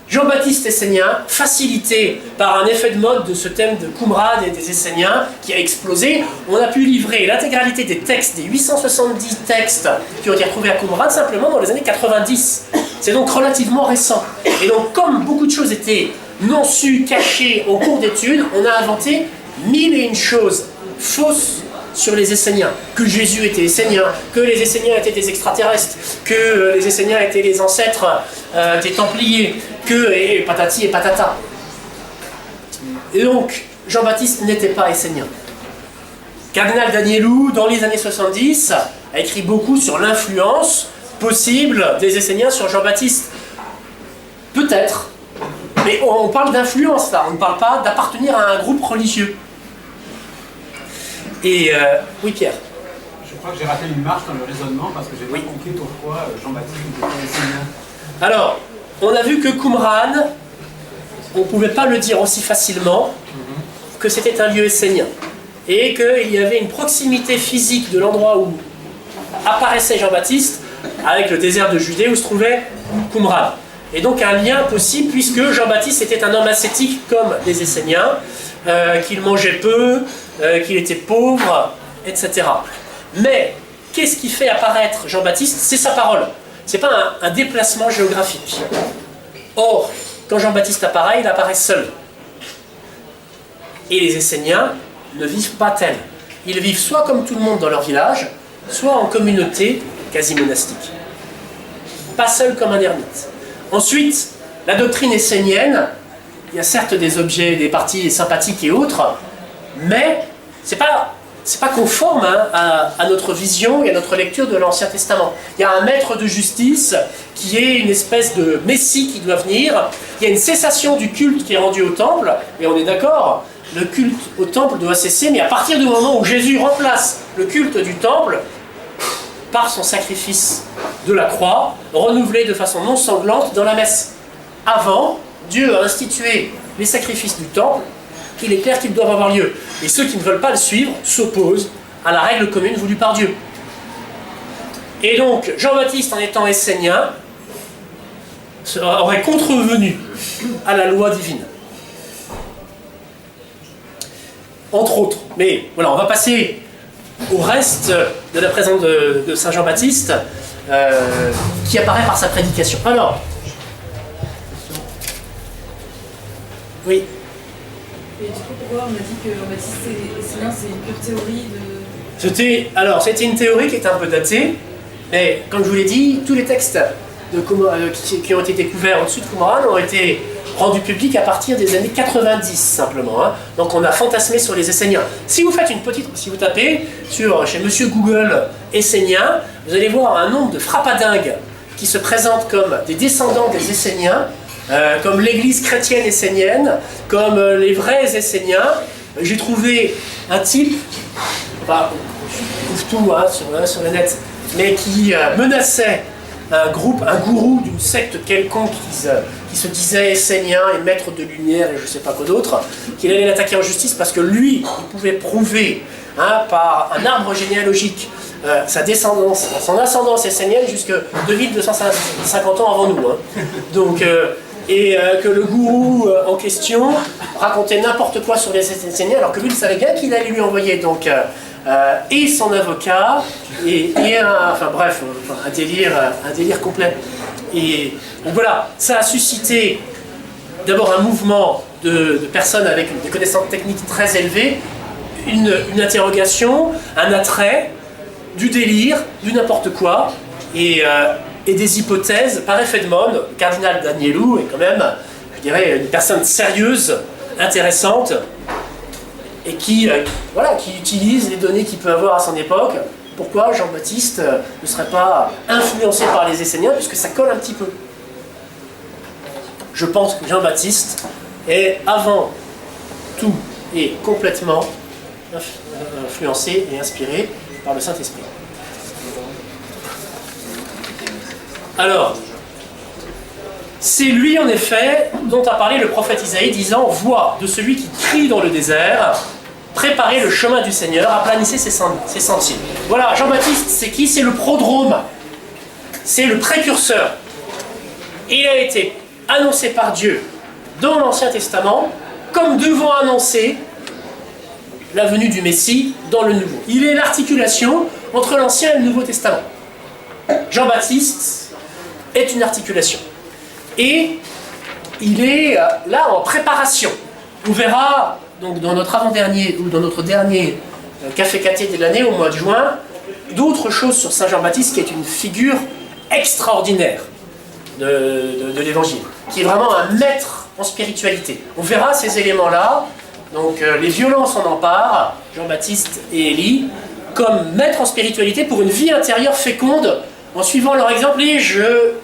Jean-Baptiste essénien, facilité par un effet de mode de ce thème de Qumran et des Esséniens qui a explosé, on a pu livrer l'intégralité des textes, des 870 textes qui ont été retrouvés à Qumran simplement dans les années 90. C'est donc relativement récent. Et donc, comme beaucoup de choses étaient non sues, cachées au cours d'études, on a inventé 1001 choses fausses sur les Esséniens. Que Jésus était essénien, que les Esséniens étaient des extraterrestres, que les Esséniens étaient les ancêtres des Templiers, et patati et patata. Et donc, Jean-Baptiste n'était pas essénien. Cardinal Danielou, dans les années 70, a écrit beaucoup sur l'influence possible des Esséniens sur Jean-Baptiste. Peut-être, mais on parle d'influence là, on ne parle pas d'appartenir à un groupe religieux. Et oui, Pierre. Je crois que j'ai raté une marche dans le raisonnement parce que j'ai pas compris pourquoi Jean-Baptiste n'était pas essénien. Alors, on a vu que Qumran, on ne pouvait pas le dire aussi facilement que c'était un lieu essénien. Et qu'il y avait une proximité physique de l'endroit où apparaissait Jean-Baptiste avec le désert de Judée où se trouvait Qumran. Et donc un lien possible puisque Jean-Baptiste était un homme ascétique comme les Esséniens, qu'il mangeait peu, qu'il était pauvre, etc. Mais qu'est-ce qui fait apparaître Jean-Baptiste? C'est sa parole. Ce n'est pas un déplacement géographique. Or, quand Jean-Baptiste apparaît, il apparaît seul. Et les Esséniens ne vivent pas tels. Ils vivent soit comme tout le monde dans leur village, soit en communauté quasi monastique. Pas seuls comme un ermite. Ensuite, la doctrine essénienne, il y a certes des objets, des parties sympathiques et autres, mais c'est pas conforme à notre vision et à notre lecture de l'Ancien Testament. Il y a un maître de justice qui est une espèce de messie qui doit venir. Il y a une cessation du culte qui est rendu au temple, et on est d'accord, le culte au temple doit cesser, mais à partir du moment où Jésus remplace le culte du temple par son sacrifice de la croix, renouvelé de façon non sanglante dans la messe. Avant, Dieu a institué les sacrifices du temple, il est clair qu'ils doivent avoir lieu. Et ceux qui ne veulent pas le suivre s'opposent à la règle commune voulue par Dieu. Et donc, Jean-Baptiste, en étant essénien, aurait contrevenu à la loi divine. Entre autres. Mais voilà, on va passer au reste de la présence de Saint Jean-Baptiste, qui apparaît par sa prédication. Alors, oui. Et du coup, pourquoi on a dit que Jean-Baptiste Essénien, c'est une pure théorie de... C'était une théorie qui était un peu datée, mais comme je vous l'ai dit, tous les textes qui ont été découverts au-dessus de Qumran ont été rendus publics à partir des années 90 simplement. Hein. Donc on a fantasmé sur les Esséniens. Si vous tapez chez Monsieur Google Essénien, vous allez voir un nombre de frappadingues qui se présentent comme des descendants des Esséniens, comme l'église chrétienne essénienne, comme les vrais Esséniens. J'ai trouvé un type, enfin, je trouve tout sur le net, mais qui menaçait un gourou d'une secte quelconque qui se disait essénien et maître de lumière et je ne sais pas quoi d'autre, qu'il allait l'attaquer en justice parce que lui, il pouvait prouver par un arbre généalogique sa descendance, son ascendance essénienne jusque 2250 ans avant nous. Hein. Donc, que le gourou en question racontait n'importe quoi sur les Esséniens, alors que lui, il savait bien qu'il allait lui envoyer donc, et son avocat, un délire complet. Et donc voilà, ça a suscité d'abord un mouvement de personnes avec des connaissances techniques très élevées, une interrogation, un attrait, du délire, du n'importe quoi, et des hypothèses par effet de mode. Le cardinal Danielou est quand même, je dirais, une personne sérieuse, intéressante, et qui utilise les données qu'il peut avoir à son époque. Pourquoi Jean-Baptiste ne serait pas influencé par les Esséniens, puisque ça colle un petit peu. Je pense que Jean-Baptiste est avant tout et complètement influencé et inspiré par le Saint-Esprit. Alors, c'est lui en effet dont a parlé le prophète Isaïe, disant « Voix de celui qui crie dans le désert, préparez le chemin du Seigneur, aplanissez ses sentiers. » Voilà, Jean-Baptiste, c'est qui? C'est le prodrome, c'est le précurseur. Il a été annoncé par Dieu dans l'Ancien Testament comme devant annoncer la venue du Messie dans le Nouveau. Il est l'articulation entre l'Ancien et le Nouveau Testament. Jean-Baptiste est une articulation. Et il est là en préparation. On verra donc dans notre avant-dernier ou dans notre dernier Café Caté de l'année au mois de juin d'autres choses sur Saint Jean-Baptiste qui est une figure extraordinaire de l'Évangile, qui est vraiment un maître en spiritualité. On verra ces éléments-là. Donc les violents s'en emparent, Jean-Baptiste et Élie, comme maîtres en spiritualité pour une vie intérieure féconde en suivant leur exemple. Et je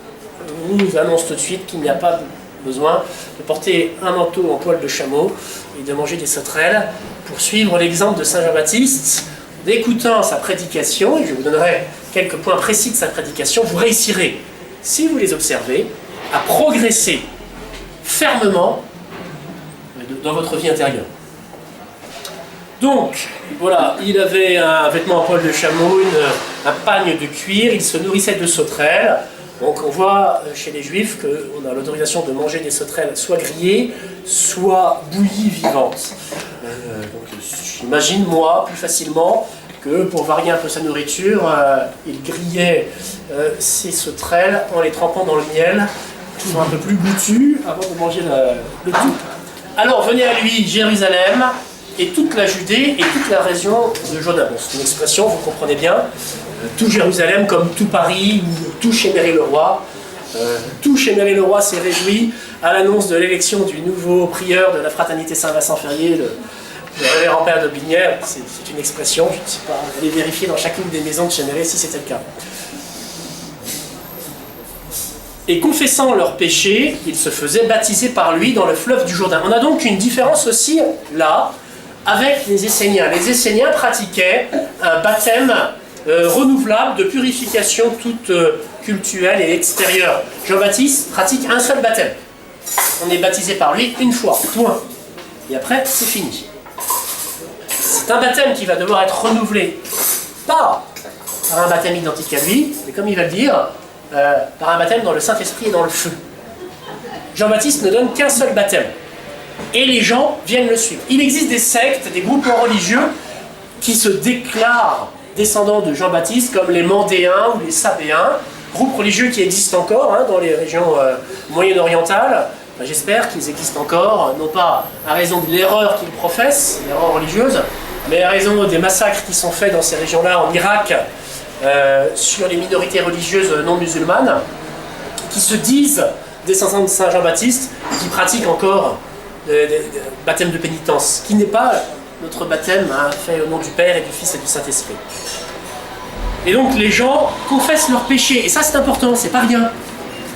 vous annonce tout de suite qu'il n'y a pas besoin de porter un manteau en poil de chameau et de manger des sauterelles pour suivre l'exemple de Saint Jean-Baptiste. D'écoutant sa prédication, et je vous donnerai quelques points précis de sa prédication, vous réussirez, si vous les observez, à progresser fermement dans votre vie intérieure. Donc, voilà, il avait un vêtement en poil de chameau, un pagne de cuir, il se nourrissait de sauterelles. Donc on voit chez les Juifs qu'on a l'autorisation de manger des sauterelles soit grillées, soit bouillies vivantes. Donc j'imagine moi plus facilement que pour varier un peu sa nourriture, il grillait ces sauterelles en les trempant dans le miel, qui sont un peu plus goûtus avant de manger le tout. Alors venez à lui, Jérusalem, et toute la Judée et toute la région de Jourdain. Bon, c'est une expression, vous comprenez bien. Tout Jérusalem comme tout Paris ou tout Chéméry-le-Roi. Tout Chéméry-le-Roi s'est réjoui à l'annonce de l'élection du nouveau prieur de la fraternité Saint-Vincent-Ferrier, le révérend père de Binière. C'est une expression, je ne sais pas, allez vérifier dans chacune des maisons de Chéméry si c'était le cas. Et confessant leurs péchés, ils se faisaient baptiser par lui dans le fleuve du Jourdain. On a donc une différence aussi là avec les Esséniens. Les Esséniens pratiquaient un baptême renouvelable de purification toute cultuelle et extérieure. Jean-Baptiste pratique un seul baptême. On est baptisé par lui une fois, point. Et après, c'est fini. C'est un baptême qui va devoir être renouvelé, pas par un baptême identique à lui, mais comme il va le dire, par un baptême dans le Saint-Esprit et dans le feu. Jean-Baptiste ne donne qu'un seul baptême. Et les gens viennent le suivre. Il existe des sectes, des groupes religieux qui se déclarent descendants de Jean-Baptiste, comme les Mandéens ou les Sabéens, groupes religieux qui existent encore dans les régions moyen-orientales. Enfin, j'espère qu'ils existent encore, non pas à raison de l'erreur qu'ils professent, l'erreur religieuse, mais à raison des massacres qui sont faits dans ces régions-là, en Irak, sur les minorités religieuses non musulmanes, qui se disent descendants de Saint Jean-Baptiste, qui pratiquent encore des baptême de pénitence, qui n'est pas notre baptême fait au nom du Père et du Fils et du Saint-Esprit. Et donc les gens confessent leurs péchés, et ça c'est important, c'est pas rien.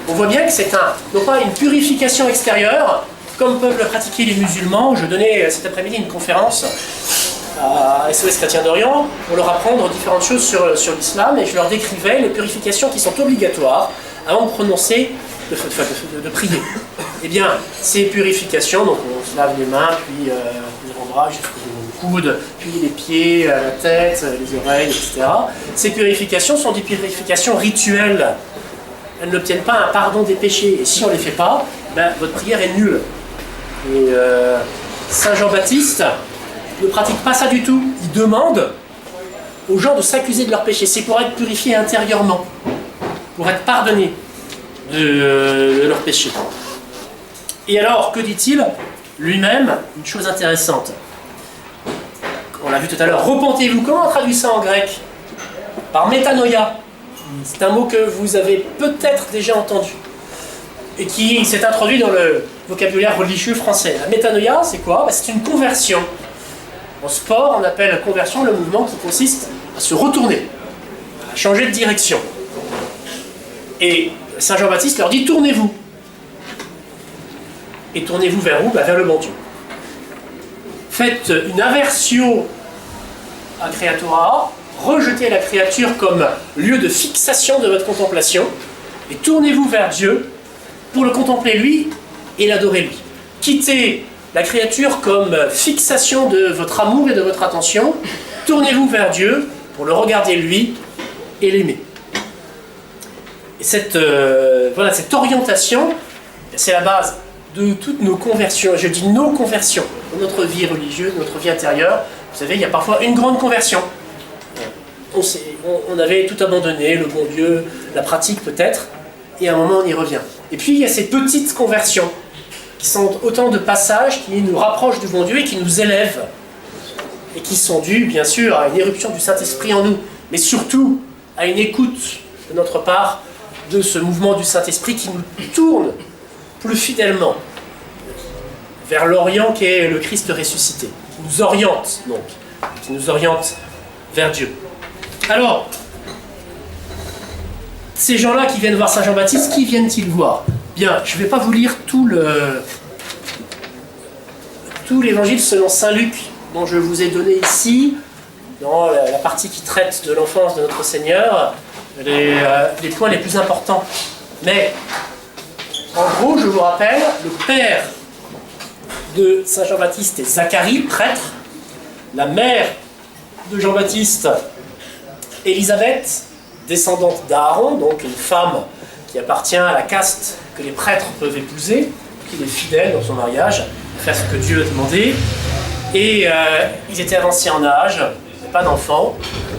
On voit bien que c'est non pas une purification extérieure, comme peuvent le pratiquer les musulmans. Je donnais cet après-midi une conférence à SOS Chrétien d'Orient pour leur apprendre différentes choses sur l'islam, et je leur décrivais les purifications qui sont obligatoires avant de prononcer, de prier. Eh bien, ces purifications, donc on se lave les mains, puis les bras jusqu'au coude, puis les pieds, la tête, les oreilles, etc. Ces purifications sont des purifications rituelles. Elles n'obtiennent pas un pardon des péchés. Et si on ne les fait pas, ben, votre prière est nulle. Et Saint Jean-Baptiste ne pratique pas ça du tout. Il demande aux gens de s'accuser de leurs péchés. C'est pour être purifié intérieurement, pour être pardonné de leurs péchés. Et alors, que dit-il lui-même? Une chose intéressante. On l'a vu tout à l'heure. Repentez-vous. Comment on traduit ça en grec? Par métanoïa. C'est un mot que vous avez peut-être déjà entendu et qui s'est introduit dans le vocabulaire religieux français. La métanoïa, c'est quoi? C'est une conversion. En sport, on appelle conversion le mouvement qui consiste à se retourner, à changer de direction. Et Saint Jean-Baptiste leur dit, tournez-vous. Et tournez-vous vers où? Vers le bon Dieu. Faites une aversio à creatura, rejetez la créature comme lieu de fixation de votre contemplation, et tournez-vous vers Dieu pour le contempler lui et l'adorer lui. Quittez la créature comme fixation de votre amour et de votre attention, tournez-vous vers Dieu pour le regarder lui et l'aimer. Et cette orientation, c'est la base de toutes nos conversions. Je dis nos conversions, dans notre vie religieuse, notre vie intérieure. Vous savez, il y a parfois une grande conversion. On avait tout abandonné, le bon Dieu, la pratique peut-être, et à un moment on y revient. Et puis il y a ces petites conversions, qui sont autant de passages qui nous rapprochent du bon Dieu et qui nous élèvent, et qui sont dus bien sûr à une éruption du Saint-Esprit en nous, mais surtout à une écoute de notre part de ce mouvement du Saint-Esprit qui nous tourne plus fidèlement vers l'Orient qui est le Christ ressuscité, qui nous oriente donc, qui nous oriente vers Dieu. Alors, ces gens-là qui viennent voir Saint Jean-Baptiste, qui viennent-ils voir? Bien, je ne vais pas vous lire tout l'évangile selon Saint Luc, dont je vous ai donné ici, dans la partie qui traite de l'enfance de notre Seigneur, les points les plus importants. Mais, en gros, je vous rappelle, le père de Saint Jean-Baptiste est Zacharie, prêtre, la mère de Jean-Baptiste, Élisabeth, descendante d'Aaron, donc une femme qui appartient à la caste que les prêtres peuvent épouser, qui est fidèle dans son mariage, faire ce que Dieu a demandé. Et ils étaient avancés en âge, pas d'enfants,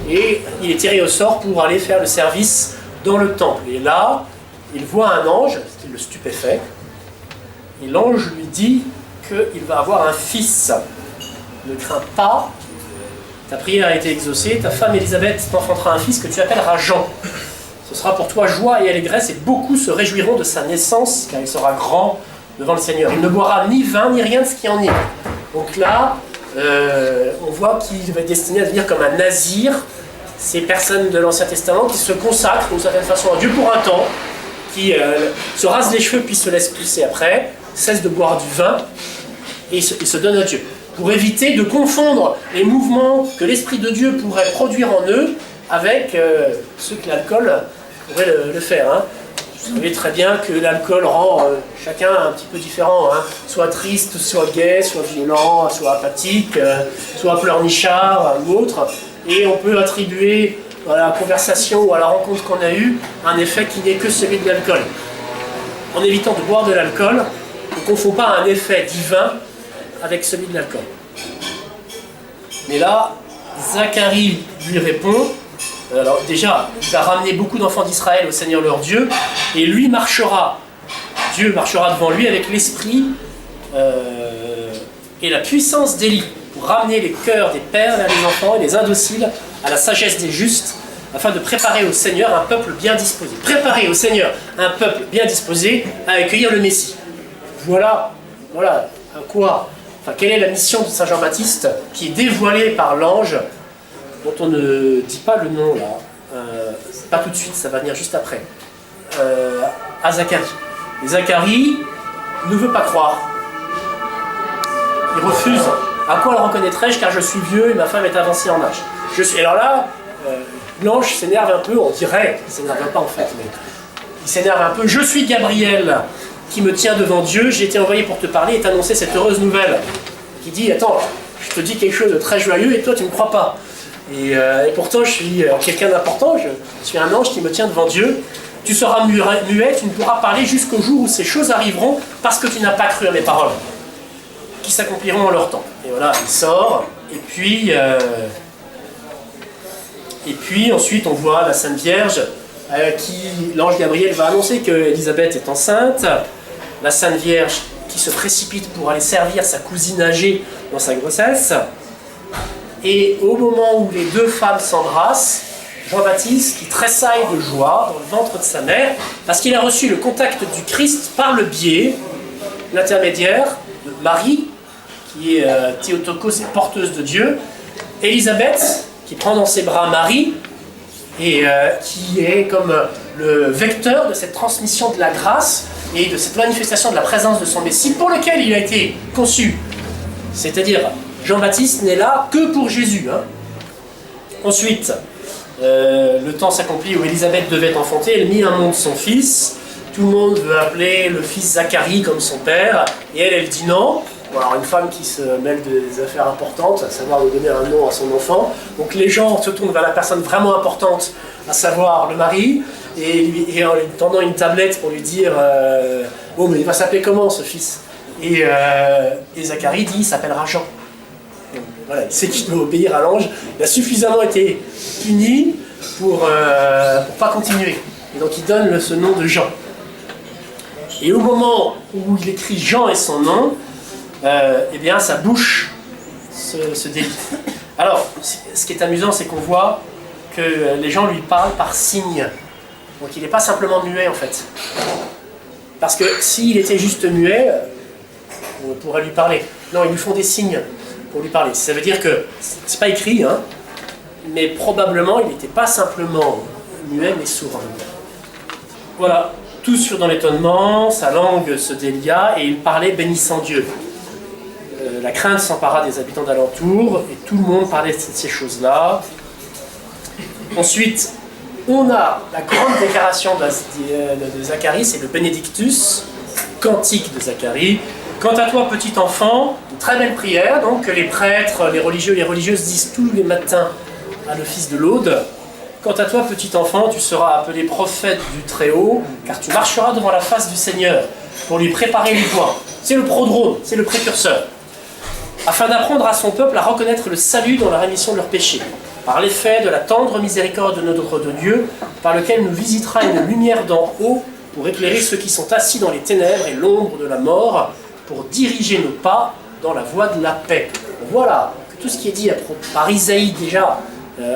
et il est tiré au sort pour aller faire le service dans le temple. Et là, il voit un ange, ce qui le stupéfait, et l'ange lui dit qu'il va avoir un fils. Ne crains pas, ta prière a été exaucée, ta femme Élisabeth t'enfantera un fils que tu appelleras Jean. Ce sera pour toi joie et allégresse, et beaucoup se réjouiront de sa naissance, car il sera grand devant le Seigneur. Il ne boira ni vin, ni rien de ce qui en est. Donc là, on voit qu'il va être destiné à devenir comme un nazir, ces personnes de l'Ancien Testament qui se consacrent d'une certaine façon à Dieu pour un temps, qui se rasent les cheveux puis se laissent pousser après, cessent de boire du vin et se donnent à Dieu. Pour éviter de confondre les mouvements que l'Esprit de Dieu pourrait produire en eux avec ceux que l'alcool pourrait le faire. Hein. Vous savez très bien que l'alcool rend chacun un petit peu différent, hein. Soit triste, soit gai, soit violent, soit apathique, soit pleurnichard ou autre. Et on peut attribuer à la conversation ou à la rencontre qu'on a eue un effet qui n'est que celui de l'alcool. En évitant de boire de l'alcool, on ne confond pas un effet divin avec celui de l'alcool. Mais là, Zacharie lui répond, alors déjà, il va ramener beaucoup d'enfants d'Israël au Seigneur leur Dieu, et lui marchera, Dieu marchera devant lui avec l'esprit et la puissance d'Élie, pour ramener les cœurs des pères vers les enfants et les indociles à la sagesse des justes, afin de préparer au Seigneur un peuple bien disposé. Préparer au Seigneur un peuple bien disposé à accueillir le Messie. Voilà à quoi, quelle est la mission de Saint Jean-Baptiste qui est dévoilée par l'ange, dont on ne dit pas le nom là, pas tout de suite, ça va venir juste après, à Zacharie. Et Zacharie ne veut pas croire. Il refuse. À quoi le reconnaîtrai-je, car je suis vieux et ma femme est avancée en âge. Alors là, l'ange s'énerve un peu, on dirait, il ne s'énerve pas en fait, mais il s'énerve un peu. Je suis Gabriel, qui me tient devant Dieu, j'ai été envoyé pour te parler et t'annoncer cette heureuse nouvelle. Qui dit, attends, je te dis quelque chose de très joyeux et toi tu ne me crois pas. Et pourtant je suis quelqu'un d'important, je suis un ange qui me tient devant Dieu. Tu seras muet, tu ne pourras parler jusqu'au jour où ces choses arriveront parce que tu n'as pas cru à mes paroles, qui s'accompliront en leur temps. Et voilà, il sort, et puis ensuite on voit la Sainte Vierge, qui l'ange Gabriel va annoncer qu'Élisabeth est enceinte, la Sainte Vierge qui se précipite pour aller servir sa cousine âgée dans sa grossesse, et au moment où les deux femmes s'embrassent, Jean-Baptiste qui tressaille de joie dans le ventre de sa mère, parce qu'il a reçu le contact du Christ par le biais, l'intermédiaire de Marie, qui est Théotokos et porteuse de Dieu, Élisabeth, qui prend dans ses bras Marie, et qui est comme le vecteur de cette transmission de la grâce et de cette manifestation de la présence de son Messie pour lequel il a été conçu. C'est-à-dire, Jean-Baptiste n'est là que pour Jésus. Hein. Ensuite, le temps s'accomplit où Élisabeth devait enfanter, elle mit un nom de son fils. Tout le monde veut appeler le fils Zacharie comme son père, et elle dit non. Bon, alors une femme qui se mêle des affaires importantes, à savoir de donner un nom à son enfant. Donc les gens se tournent vers la personne vraiment importante, à savoir le mari, et en lui tendant une tablette pour lui dire bon, mais il va s'appeler comment ce fils? Et Zacharie dit il s'appellera Jean. Donc, voilà, il sait qu'il doit obéir à l'ange. Il a suffisamment été puni pour pas continuer. Et donc il donne ce nom de Jean. Et au moment où il écrit Jean et son nom, eh bien sa bouche se délite. Alors, ce qui est amusant, c'est qu'on voit que les gens lui parlent par signes. Donc il n'est pas simplement muet en fait. Parce que s'il était juste muet, on pourrait lui parler. Non, ils lui font des signes pour lui parler. Ça veut dire que, c'est pas écrit, hein, mais probablement il n'était pas simplement muet, mais sourd. Voilà, tous furent dans l'étonnement, sa langue se délia et il parlait bénissant Dieu. La crainte s'empara des habitants d'alentour et tout le monde parlait de ces choses-là. Ensuite, on a la grande déclaration de Zacharie, c'est le Benedictus, cantique de Zacharie. Quant à toi, petit enfant, une très belle prière, donc que les prêtres, les religieux et les religieuses disent tous les matins à l'office de l'aude. Quant à toi, petit enfant, tu seras appelé prophète du Très-Haut, car tu marcheras devant la face du Seigneur pour lui préparer les voies. C'est le prodrome, c'est le précurseur. Afin d'apprendre à son peuple à reconnaître le salut dans la rémission de leurs péchés, par l'effet de la tendre miséricorde de notre Dieu, par lequel nous visitera une lumière d'en haut pour éclairer ceux qui sont assis dans les ténèbres et l'ombre de la mort, pour diriger nos pas dans la voie de la paix. Voilà, tout ce qui est dit par Isaïe déjà,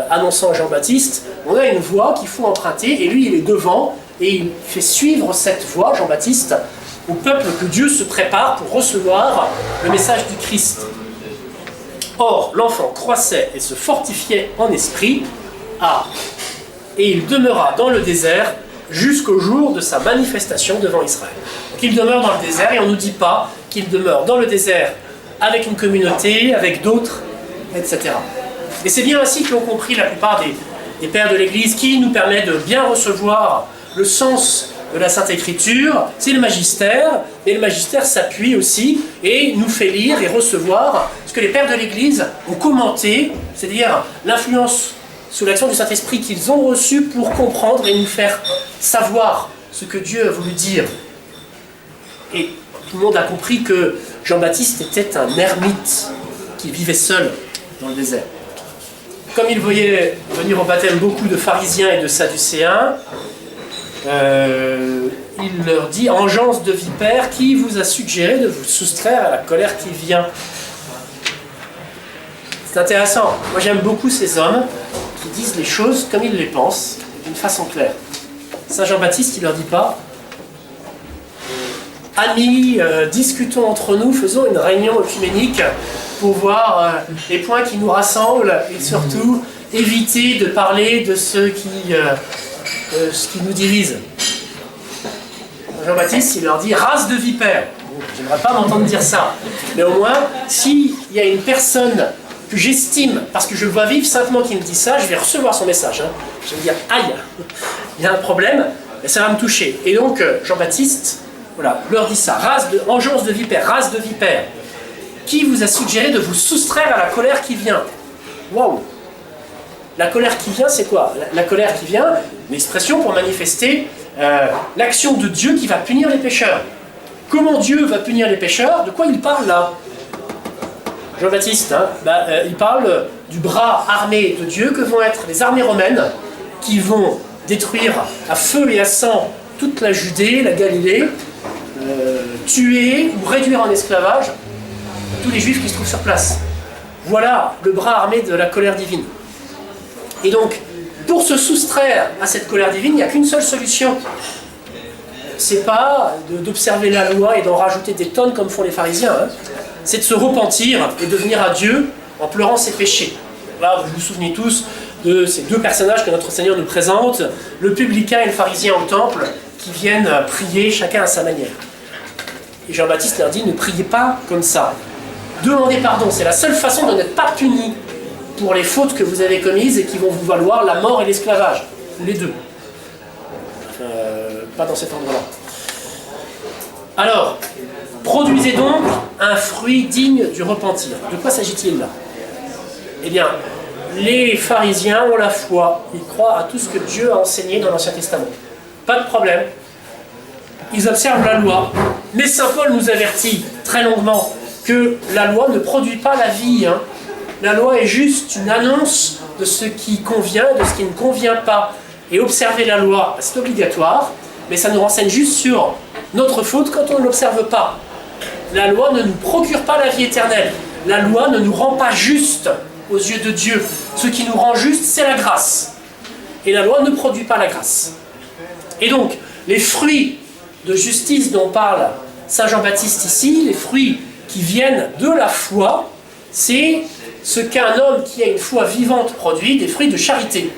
annonçant Jean-Baptiste, on a une voie qu'il faut emprunter, et lui il est devant, et il fait suivre cette voie, Jean-Baptiste, au peuple que Dieu se prépare pour recevoir le message du Christ. Or, l'enfant croissait et se fortifiait en esprit, et il demeura dans le désert jusqu'au jour de sa manifestation devant Israël. Donc il demeure dans le désert, et on ne nous dit pas qu'il demeure dans le désert avec une communauté, avec d'autres, etc. Et c'est bien ainsi que l'ont compris la plupart des pères de l'Église, qui nous permet de bien recevoir le sens de la Sainte Écriture, c'est le magistère, et le magistère s'appuie aussi et nous fait lire et recevoir ce que les pères de l'Église ont commenté, c'est-à-dire l'influence sous l'action du Saint-Esprit qu'ils ont reçue pour comprendre et nous faire savoir ce que Dieu a voulu dire. Et tout le monde a compris que Jean-Baptiste était un ermite qui vivait seul dans le désert. Comme il voyait venir au baptême beaucoup de pharisiens et de sadducéens, il leur dit « Engeance de vipère, qui vous a suggéré de vous soustraire à la colère qui vient ?» C'est intéressant. Moi j'aime beaucoup ces hommes qui disent les choses comme ils les pensent, d'une façon claire. Saint Jean-Baptiste, il ne leur dit pas « Amis, discutons entre nous, faisons une réunion œcuménique pour voir les points qui nous rassemblent et surtout éviter de parler de ce qui nous divise. » Jean-Baptiste, il leur dit « race de vipères ». J'aimerais pas m'entendre dire ça. Mais au moins, s'il y a une personne que j'estime, parce que je le vois vivre simplement qui me dit ça, je vais recevoir son message. Je vais me dire « aïe, il y a un problème, et ça va me toucher ». Et donc, Jean-Baptiste, voilà, leur dit ça « engeance de vipères, race de vipères, qui vous a suggéré de vous soustraire à la colère qui vient ?» Waouh! La colère qui vient, c'est quoi? La colère qui vient, une expression pour manifester l'action de Dieu qui va punir les pécheurs. Comment Dieu va punir les pécheurs? De quoi il parle là? Jean-Baptiste, il parle du bras armé de Dieu que vont être les armées romaines qui vont détruire à feu et à sang toute la Judée, la Galilée, tuer ou réduire en esclavage tous les Juifs qui se trouvent sur place. Voilà le bras armé de la colère divine. Et donc, pour se soustraire à cette colère divine, il n'y a qu'une seule solution. C'est pas d'observer la loi et d'en rajouter des tonnes comme font les pharisiens. C'est de se repentir et de venir à Dieu en pleurant ses péchés. Là, vous vous souvenez tous de ces deux personnages que notre Seigneur nous présente, le publicain et le pharisien au temple, qui viennent prier chacun à sa manière. Et Jean-Baptiste leur dit, ne priez pas comme ça. Demandez pardon, c'est la seule façon de n'être pas puni pour les fautes que vous avez commises et qui vont vous valoir la mort et l'esclavage, ou les deux. Pas dans cet endroit-là. Alors, produisez donc un fruit digne du repentir. De quoi s'agit-il là? Eh bien, les pharisiens ont la foi, ils croient à tout ce que Dieu a enseigné dans l'Ancien Testament. Pas de problème. Ils observent la loi. Mais Saint Paul nous avertit très longuement que la loi ne produit pas la vie. La loi est juste une annonce de ce qui convient, de ce qui ne convient pas. Et observer la loi, c'est obligatoire, mais ça nous renseigne juste sur notre faute quand on ne l'observe pas. La loi ne nous procure pas la vie éternelle. La loi ne nous rend pas juste aux yeux de Dieu. Ce qui nous rend juste, c'est la grâce. Et la loi ne produit pas la grâce. Et donc, les fruits de justice dont parle Saint Jean-Baptiste ici, les fruits qui viennent de la foi, c'est ce qu'un homme qui a une foi vivante produit, des fruits de charité.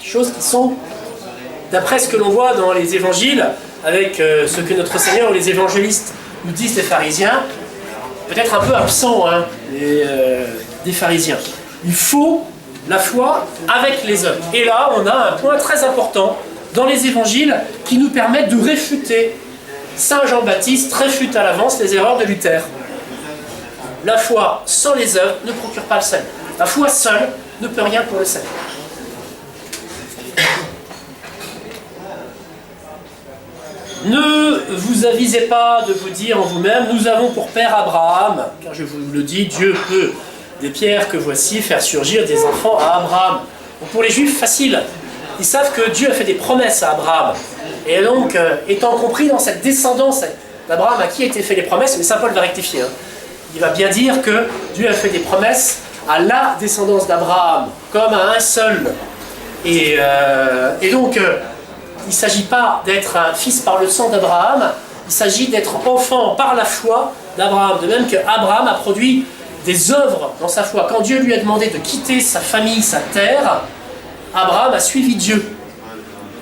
Choses qui sont, d'après ce que l'on voit dans les évangiles, avec ce que notre Seigneur ou les évangélistes nous disent des pharisiens, peut-être un peu absent des pharisiens. Il faut la foi avec les œuvres. Et là, on a un point très important dans les évangiles qui nous permettent de réfuter. Saint Jean-Baptiste réfute à l'avance les erreurs de Luther. La foi sans les œuvres ne procure pas le salut. La foi seule ne peut rien pour le salut. Ne vous avisez pas de vous dire en vous-même, nous avons pour père Abraham, car je vous le dis, Dieu peut, des pierres que voici, faire surgir des enfants à Abraham. Donc pour les Juifs, facile. Ils savent que Dieu a fait des promesses à Abraham. Et donc, étant compris dans cette descendance d'Abraham à qui a été fait les promesses, mais Saint Paul va rectifier, il va bien dire que Dieu a fait des promesses à la descendance d'Abraham, comme à un seul. Et donc, il ne s'agit pas d'être un fils par le sang d'Abraham, il s'agit d'être enfant par la foi d'Abraham. De même qu'Abraham a produit des œuvres dans sa foi. Quand Dieu lui a demandé de quitter sa famille, sa terre, Abraham a suivi Dieu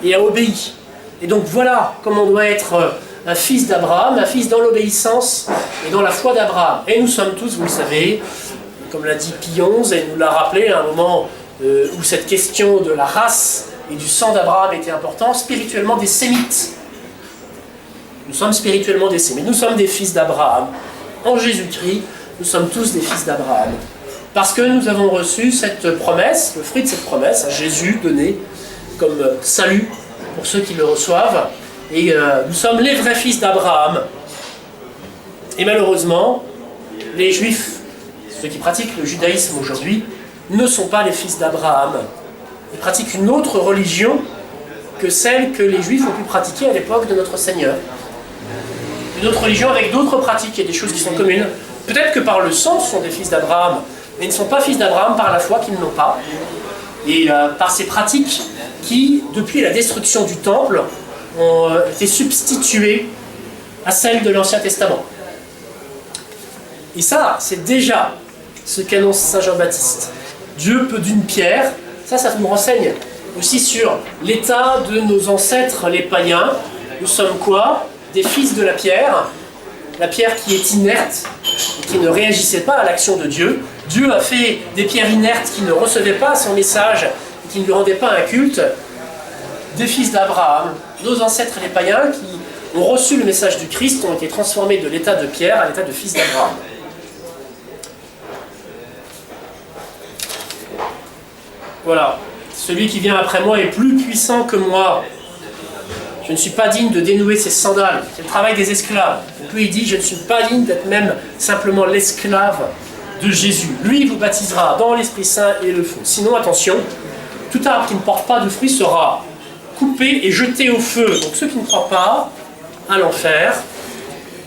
et a obéi. Et donc voilà comment on doit être un fils d'Abraham, un fils dans l'obéissance et dans la foi d'Abraham. Et nous sommes tous, vous le savez, comme l'a dit Pie XI, et nous l'a rappelé à un moment où cette question de la race et du sang d'Abraham était importante, spirituellement des Sémites. Nous sommes spirituellement des Sémites. Nous sommes des fils d'Abraham. En Jésus-Christ, nous sommes tous des fils d'Abraham. Parce que nous avons reçu cette promesse, le fruit de cette promesse, à Jésus donné comme salut pour ceux qui le reçoivent. Et nous sommes les vrais fils d'Abraham. Et malheureusement, les Juifs, ceux qui pratiquent le judaïsme aujourd'hui, ne sont pas les fils d'Abraham. Ils pratiquent une autre religion que celle que les Juifs ont pu pratiquer à l'époque de notre Seigneur. Une autre religion avec d'autres pratiques, il y a des choses qui sont communes. Peut-être que par le sang, ce sont des fils d'Abraham, mais ils ne sont pas fils d'Abraham par la foi qu'ils n'ont pas. Et par ces pratiques qui, depuis la destruction du temple, ont été substituées à celles de l'Ancien Testament. Et ça, c'est déjà ce qu'annonce Saint Jean-Baptiste. Dieu peut d'une pierre, ça nous renseigne aussi sur l'état de nos ancêtres les païens. Nous sommes quoi? Des fils de la pierre qui est inerte, et qui ne réagissait pas à l'action de Dieu. Dieu a fait des pierres inertes qui ne recevaient pas son message, et qui ne lui rendaient pas un culte. Des fils d'Abraham, nos ancêtres les païens qui ont reçu le message du Christ, ont été transformés de l'état de pierre à l'état de fils d'Abraham. Voilà. Celui qui vient après moi est plus puissant que moi. Je ne suis pas digne de dénouer ses sandales. C'est le travail des esclaves. Donc lui, il dit, je ne suis pas digne d'être même simplement l'esclave de Jésus. Lui, vous baptisera dans l'Esprit Saint et le feu. Sinon, attention, tout arbre qui ne porte pas de fruits sera coupé et jeté au feu. Donc ceux qui ne croient pas à l'enfer,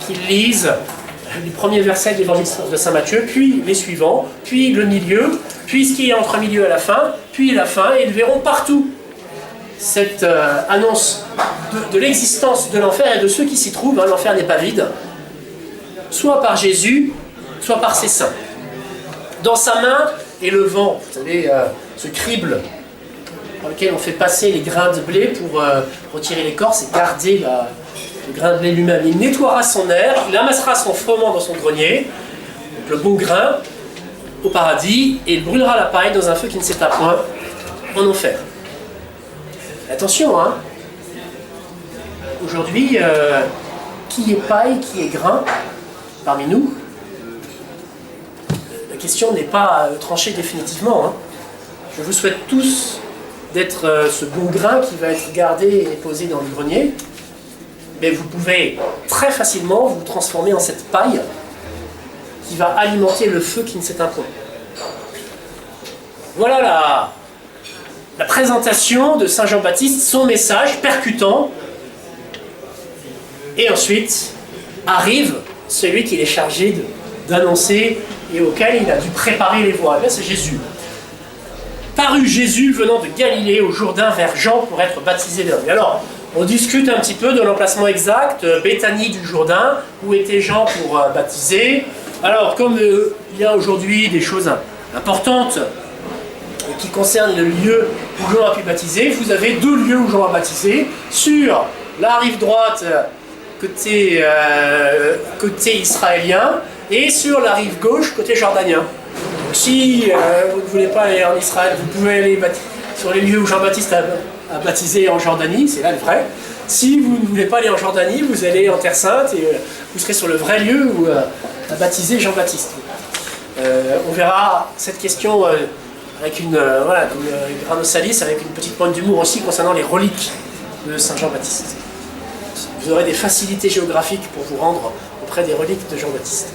qu'ils lisent les premiers versets de l'évangile de Saint Matthieu, puis les suivants, puis le milieu, puis ce qui est entre milieu et la fin, puis la fin, et ils verront partout cette annonce de l'existence de l'enfer et de ceux qui s'y trouvent. L'enfer n'est pas vide, soit par Jésus, soit par ses saints. Dans sa main est le vent, vous savez, ce crible par lequel on fait passer les grains de blé pour retirer l'écorce et garder le grain de blé lui-même. Il nettoiera son air, il amassera son froment dans son grenier, donc le bon grain, au paradis, et il brûlera la paille dans un feu qui ne s'éteint point en enfer. Attention, hein. Aujourd'hui, qui est paille, qui est grain parmi nous? La question n'est pas tranchée définitivement. Hein. Je vous souhaite tous d'être ce bon grain qui va être gardé et posé dans le grenier. Mais vous pouvez très facilement vous transformer en cette paille qui va alimenter le feu qui ne s'éteint point. Voilà la présentation de Saint Jean-Baptiste, son message percutant. Et ensuite arrive celui qu'il est chargé d'annoncer et auquel il a dû préparer les voies. Là, c'est Jésus. Parut Jésus venant de Galilée au Jourdain vers Jean pour être baptisé de l'homme. Alors, on discute un petit peu de l'emplacement exact, Béthanie du Jourdain, où était Jean pour baptiser. Alors, comme il y a aujourd'hui des choses importantes qui concernent le lieu où Jean a pu baptiser, vous avez deux lieux où Jean a baptisé. Sur la rive droite, côté israélien, et sur la rive gauche, côté jordanien. Donc, si vous ne voulez pas aller en Israël, vous pouvez aller sur les lieux où Jean-Baptiste a baptisé en Jordanie, c'est là le vrai. Si vous ne voulez pas aller en Jordanie, vous allez en Terre Sainte et vous serez sur le vrai lieu où a baptisé Jean-Baptiste. On verra cette question avec une grano salis, avec une petite pointe d'humour aussi concernant les reliques de Saint Jean-Baptiste. Vous aurez des facilités géographiques pour vous rendre auprès des reliques de Jean-Baptiste.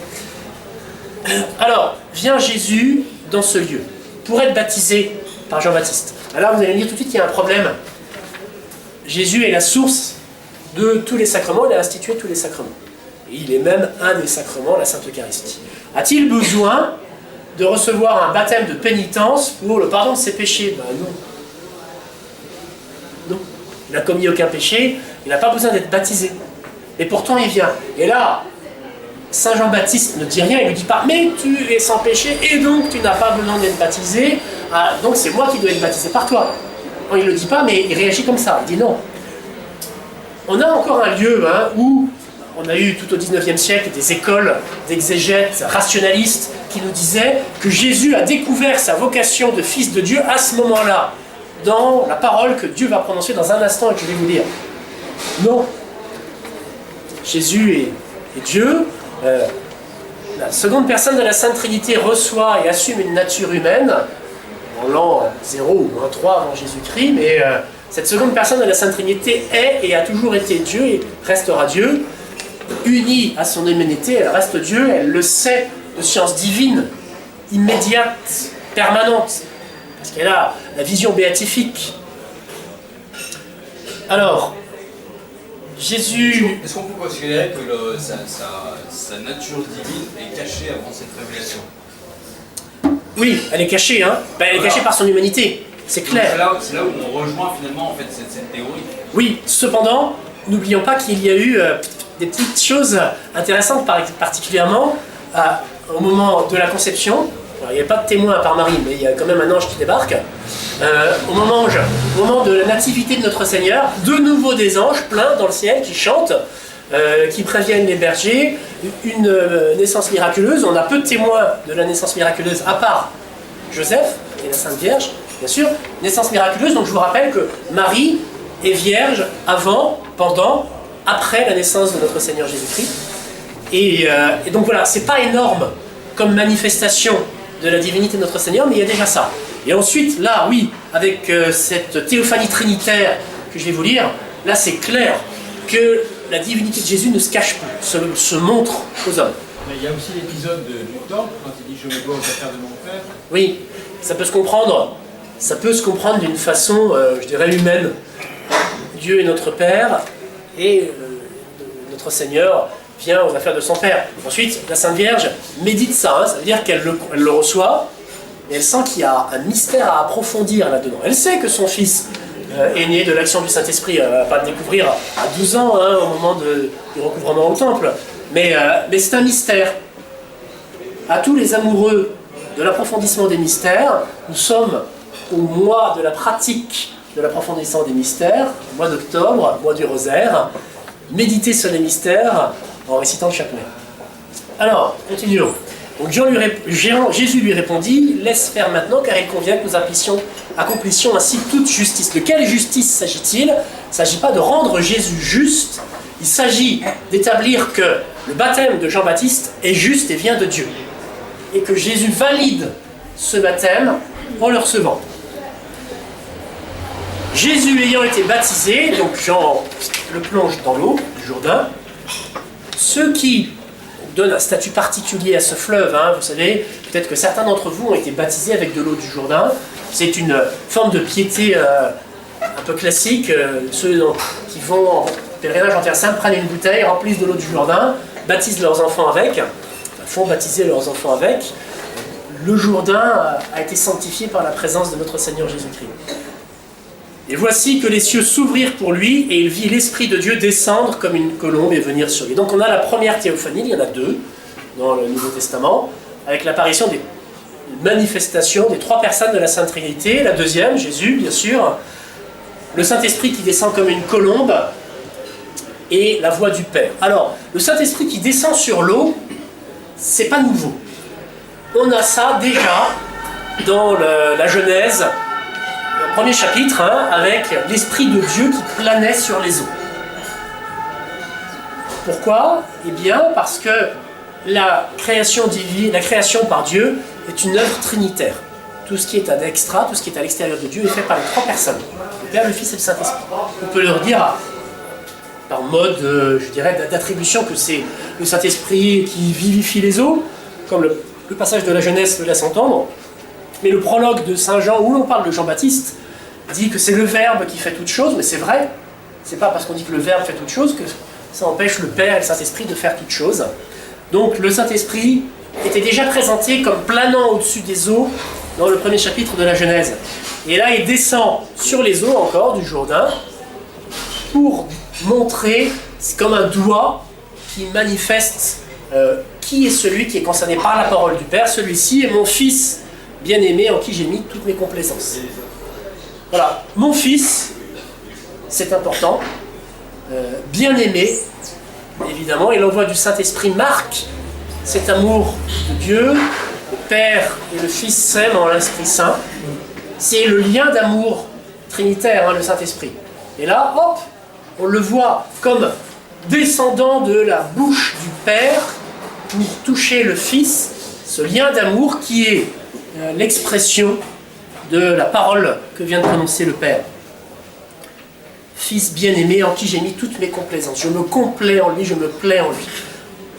Alors, vient Jésus dans ce lieu pour être baptisé par Jean-Baptiste. Alors vous allez me dire tout de suite qu'il y a un problème. Jésus est la source de tous les sacrements, il a institué tous les sacrements. Et il est même un des sacrements, la Sainte Eucharistie. A-t-il besoin de recevoir un baptême de pénitence pour le pardon de ses péchés? Ben non. Non. Il n'a commis aucun péché, il n'a pas besoin d'être baptisé. Et pourtant il vient. Et là, Saint Jean-Baptiste ne dit rien, il ne lui dit pas « mais tu es sans péché et donc tu n'as pas besoin d'être baptisé, donc c'est moi qui dois être baptisé par toi ». Non, il ne le dit pas, mais il réagit comme ça, il dit non. On a encore un lieu où on a eu tout au XIXe siècle des écoles d'exégètes rationalistes qui nous disaient que Jésus a découvert sa vocation de fils de Dieu à ce moment-là, dans la parole que Dieu va prononcer dans un instant et que je vais vous lire. Non. Jésus est Dieu. La seconde personne de la Sainte Trinité reçoit et assume une nature humaine en l'an 0 ou moins 3 avant Jésus-Christ, mais cette seconde personne de la Sainte Trinité est et a toujours été Dieu et restera Dieu. Unie à son humanité, elle reste Dieu, elle le sait de science divine, immédiate, permanente, parce qu'elle a la vision béatifique. Alors, Jésus... Est-ce qu'on peut considérer que sa nature divine est cachée avant cette révélation? Oui, elle est cachée, hein. Elle est cachée par son humanité, c'est clair. C'est là où on rejoint finalement en fait, cette théorie. Oui, cependant, n'oublions pas qu'il y a eu des petites choses intéressantes, particulièrement au moment de la conception. Alors, il n'y avait pas de témoin à part Marie, mais il y a quand même un ange qui débarque. Au moment de la nativité de notre Seigneur, de nouveau des anges pleins dans le ciel qui chantent, qui préviennent les bergers, une naissance miraculeuse. On a peu de témoins de la naissance miraculeuse, à part Joseph et la Sainte Vierge, bien sûr. Naissance miraculeuse, donc je vous rappelle que Marie est vierge avant, pendant, après la naissance de notre Seigneur Jésus-Christ. Et donc voilà, c'est pas énorme comme manifestation de la divinité de notre Seigneur, mais il y a déjà ça. Et ensuite, là, oui, avec cette théophanie trinitaire que je vais vous lire, là c'est clair que la divinité de Jésus ne se cache plus, se montre aux hommes. Mais il y a aussi l'épisode du temple, quand il dit « je me dois aux affaires de mon Père ». Oui, ça peut se comprendre. Ça peut se comprendre d'une façon, je dirais, humaine. Dieu est notre Père, et notre Seigneur vient aux affaires de son Père. Ensuite, la Sainte Vierge médite ça, ça veut dire qu'elle le reçoit, et elle sent qu'il y a un mystère à approfondir là-dedans. Elle sait que son fils est né de l'action du Saint-Esprit, elle ne va pas le découvrir à 12 ans, au moment du recouvrement au temple, mais c'est un mystère. À tous les amoureux de l'approfondissement des mystères, nous sommes au mois de la pratique de l'approfondissement des mystères, mois d'octobre, mois du rosaire, méditer sur les mystères en récitant le chapelet. Alors, continuons. Donc Jésus lui répondit, laisse faire maintenant, car il convient que nous accomplissions ainsi toute justice. De quelle justice s'agit-il? Il ne s'agit pas de rendre Jésus juste, il s'agit d'établir que le baptême de Jean-Baptiste est juste et vient de Dieu. Et que Jésus valide ce baptême en le recevant. Jésus ayant été baptisé, donc Jean le plonge dans l'eau du Jourdain, ce qui donne un statut particulier à ce fleuve, vous savez, peut-être que certains d'entre vous ont été baptisés avec de l'eau du Jourdain, c'est une forme de piété un peu classique, ceux qui vont en pèlerinage en Terre Sainte prennent une bouteille, remplissent de l'eau du Jourdain, baptisent leurs enfants avec, font baptiser leurs enfants avec. Le Jourdain a été sanctifié par la présence de notre Seigneur Jésus-Christ. Et voici que les cieux s'ouvrirent pour lui, et il vit l'Esprit de Dieu descendre comme une colombe et venir sur lui. Donc on a la première théophanie, il y en a deux dans le Nouveau Testament, avec l'apparition des manifestations des trois personnes de la Sainte Trinité. La deuxième, Jésus, bien sûr, le Saint-Esprit qui descend comme une colombe, et la voix du Père. Alors, le Saint-Esprit qui descend sur l'eau, c'est pas nouveau. On a ça déjà dans la Genèse, le premier chapitre, avec l'Esprit de Dieu qui planait sur les eaux. Pourquoi? Eh bien, parce que la création divine, la création par Dieu est une œuvre trinitaire. Tout ce qui est à l'extra, tout ce qui est à l'extérieur de Dieu est fait par les trois personnes, le Père, le Fils et le Saint-Esprit. On peut leur dire par mode, je dirais, d'attribution que c'est le Saint-Esprit qui vivifie les eaux, comme le passage de la Genèse le laisse entendre. Mais le prologue de Saint Jean, où l'on parle de Jean-Baptiste, dit que c'est le Verbe qui fait toute chose, mais c'est vrai. C'est pas parce qu'on dit que le Verbe fait toute chose que ça empêche le Père et le Saint-Esprit de faire toutes choses. Donc le Saint-Esprit était déjà présenté comme planant au-dessus des eaux dans le premier chapitre de la Genèse. Et là, il descend sur les eaux encore du Jourdain pour montrer, c'est comme un doigt qui manifeste qui est celui qui est concerné par la parole du Père. Celui-ci est mon Fils bien-aimé en qui j'ai mis toutes mes complaisances. Voilà, mon Fils, c'est important, bien-aimé, évidemment, et l'envoi du Saint-Esprit marque cet amour de Dieu. Le Père et le Fils s'aiment en l'Esprit Saint. C'est le lien d'amour trinitaire, le Saint-Esprit. Et là, hop, on le voit comme descendant de la bouche du Père pour toucher le Fils, ce lien d'amour qui est l'expression de la parole que vient de prononcer le Père. Fils bien-aimé en qui j'ai mis toutes mes complaisances. Je me complais en lui, je me plais en lui.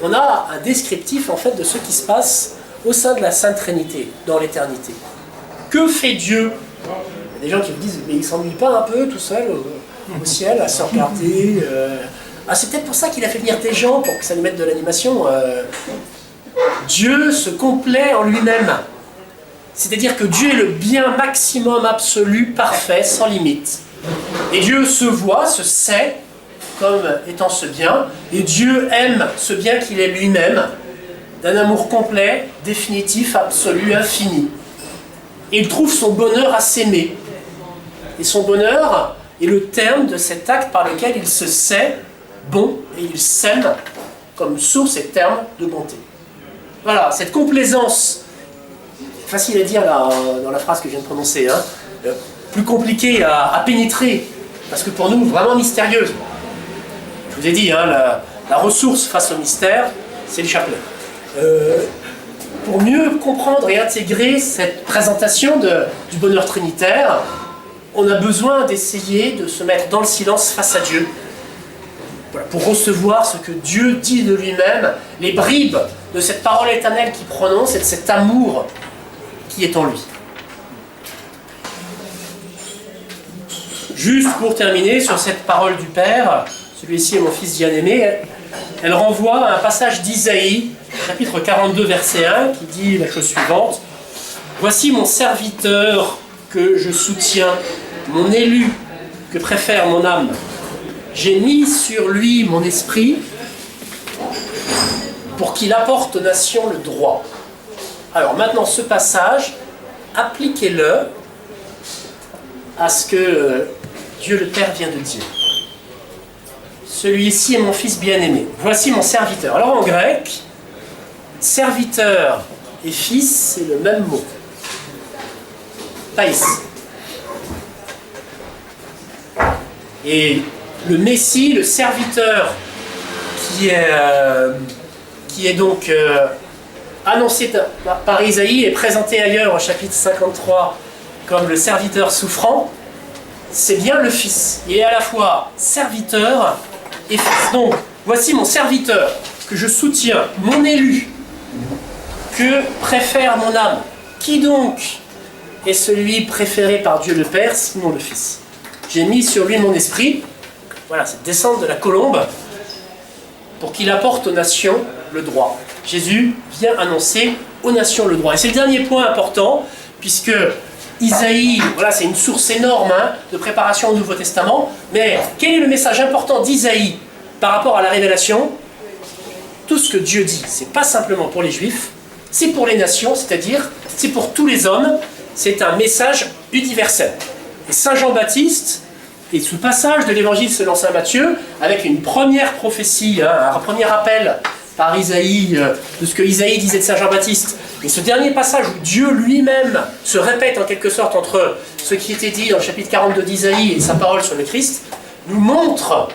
On a un descriptif en fait de ce qui se passe au sein de la Sainte Trinité, dans l'éternité. Que fait Dieu? Il y a des gens qui me disent, mais il ne s'ennuie pas un peu tout seul au ciel, à se regarder Ah, c'est peut-être pour ça qu'il a fait venir des gens, pour que ça lui mette de l'animation. Dieu se complaît en lui-même. C'est-à-dire que Dieu est le bien maximum absolu, parfait, sans limite. Et Dieu se voit, se sait comme étant ce bien, et Dieu aime ce bien qu'il est lui-même, d'un amour complet, définitif, absolu, infini. Et il trouve son bonheur à s'aimer. Et son bonheur est le terme de cet acte par lequel il se sait bon et il s'aime comme source et terme de bonté. Voilà, cette complaisance, facile à dire là, dans la phrase que je viens de prononcer, plus compliquée à pénétrer, parce que pour nous, vraiment mystérieuse. Je vous ai dit, la ressource face au mystère, c'est le chapelet. Pour mieux comprendre et intégrer cette présentation du bonheur trinitaire, on a besoin d'essayer de se mettre dans le silence face à Dieu. Voilà, pour recevoir ce que Dieu dit de lui-même, les bribes de cette parole éternelle qu'il prononce et de cet amour qui est en lui. Juste pour terminer sur cette parole du Père, celui-ci est mon Fils bien-aimé, elle renvoie à un passage d'Isaïe, chapitre 42, verset 1, qui dit la chose suivante. « Voici mon serviteur que je soutiens, mon élu que préfère mon âme. J'ai mis sur lui mon esprit pour qu'il apporte aux nations le droit. » Alors maintenant, ce passage, appliquez-le à ce que Dieu le Père vient de dire. Celui-ci est mon Fils bien-aimé. Voici mon serviteur. Alors en grec, serviteur et fils, c'est le même mot. Païs. Et le Messie, le serviteur qui est donc annoncé par Isaïe et présenté ailleurs au chapitre 53 comme le serviteur souffrant, c'est bien le Fils. Il est à la fois serviteur et Fils. Donc, voici mon serviteur que je soutiens, mon élu, que préfère mon âme. Qui donc est celui préféré par Dieu le Père, sinon le Fils? J'ai mis sur lui mon esprit, voilà, cette descente de la colombe, pour qu'il apporte aux nations le droit. Jésus vient annoncer aux nations le droit. Et c'est le dernier point important, puisque Isaïe, voilà, c'est une source énorme de préparation au Nouveau Testament, mais quel est le message important d'Isaïe par rapport à la révélation? Tout ce que Dieu dit, c'est pas simplement pour les Juifs, c'est pour les nations, c'est-à-dire c'est pour tous les hommes, c'est un message universel. Et Saint Jean-Baptiste, et ce passage de l'évangile selon saint Matthieu, avec une première prophétie, un premier appel par Isaïe, de ce que Isaïe disait de Saint Jean-Baptiste, et ce dernier passage où Dieu lui-même se répète en quelque sorte entre ce qui était dit dans le chapitre 42 d'Isaïe et sa parole sur le Christ, nous montre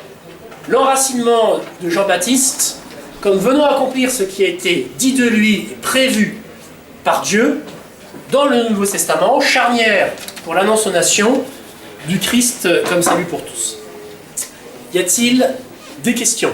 l'enracinement de Jean-Baptiste comme venant accomplir ce qui a été dit de lui et prévu par Dieu dans le Nouveau Testament, charnière pour l'annonce aux nations du Christ comme salut pour tous. Y a-t-il des questions ?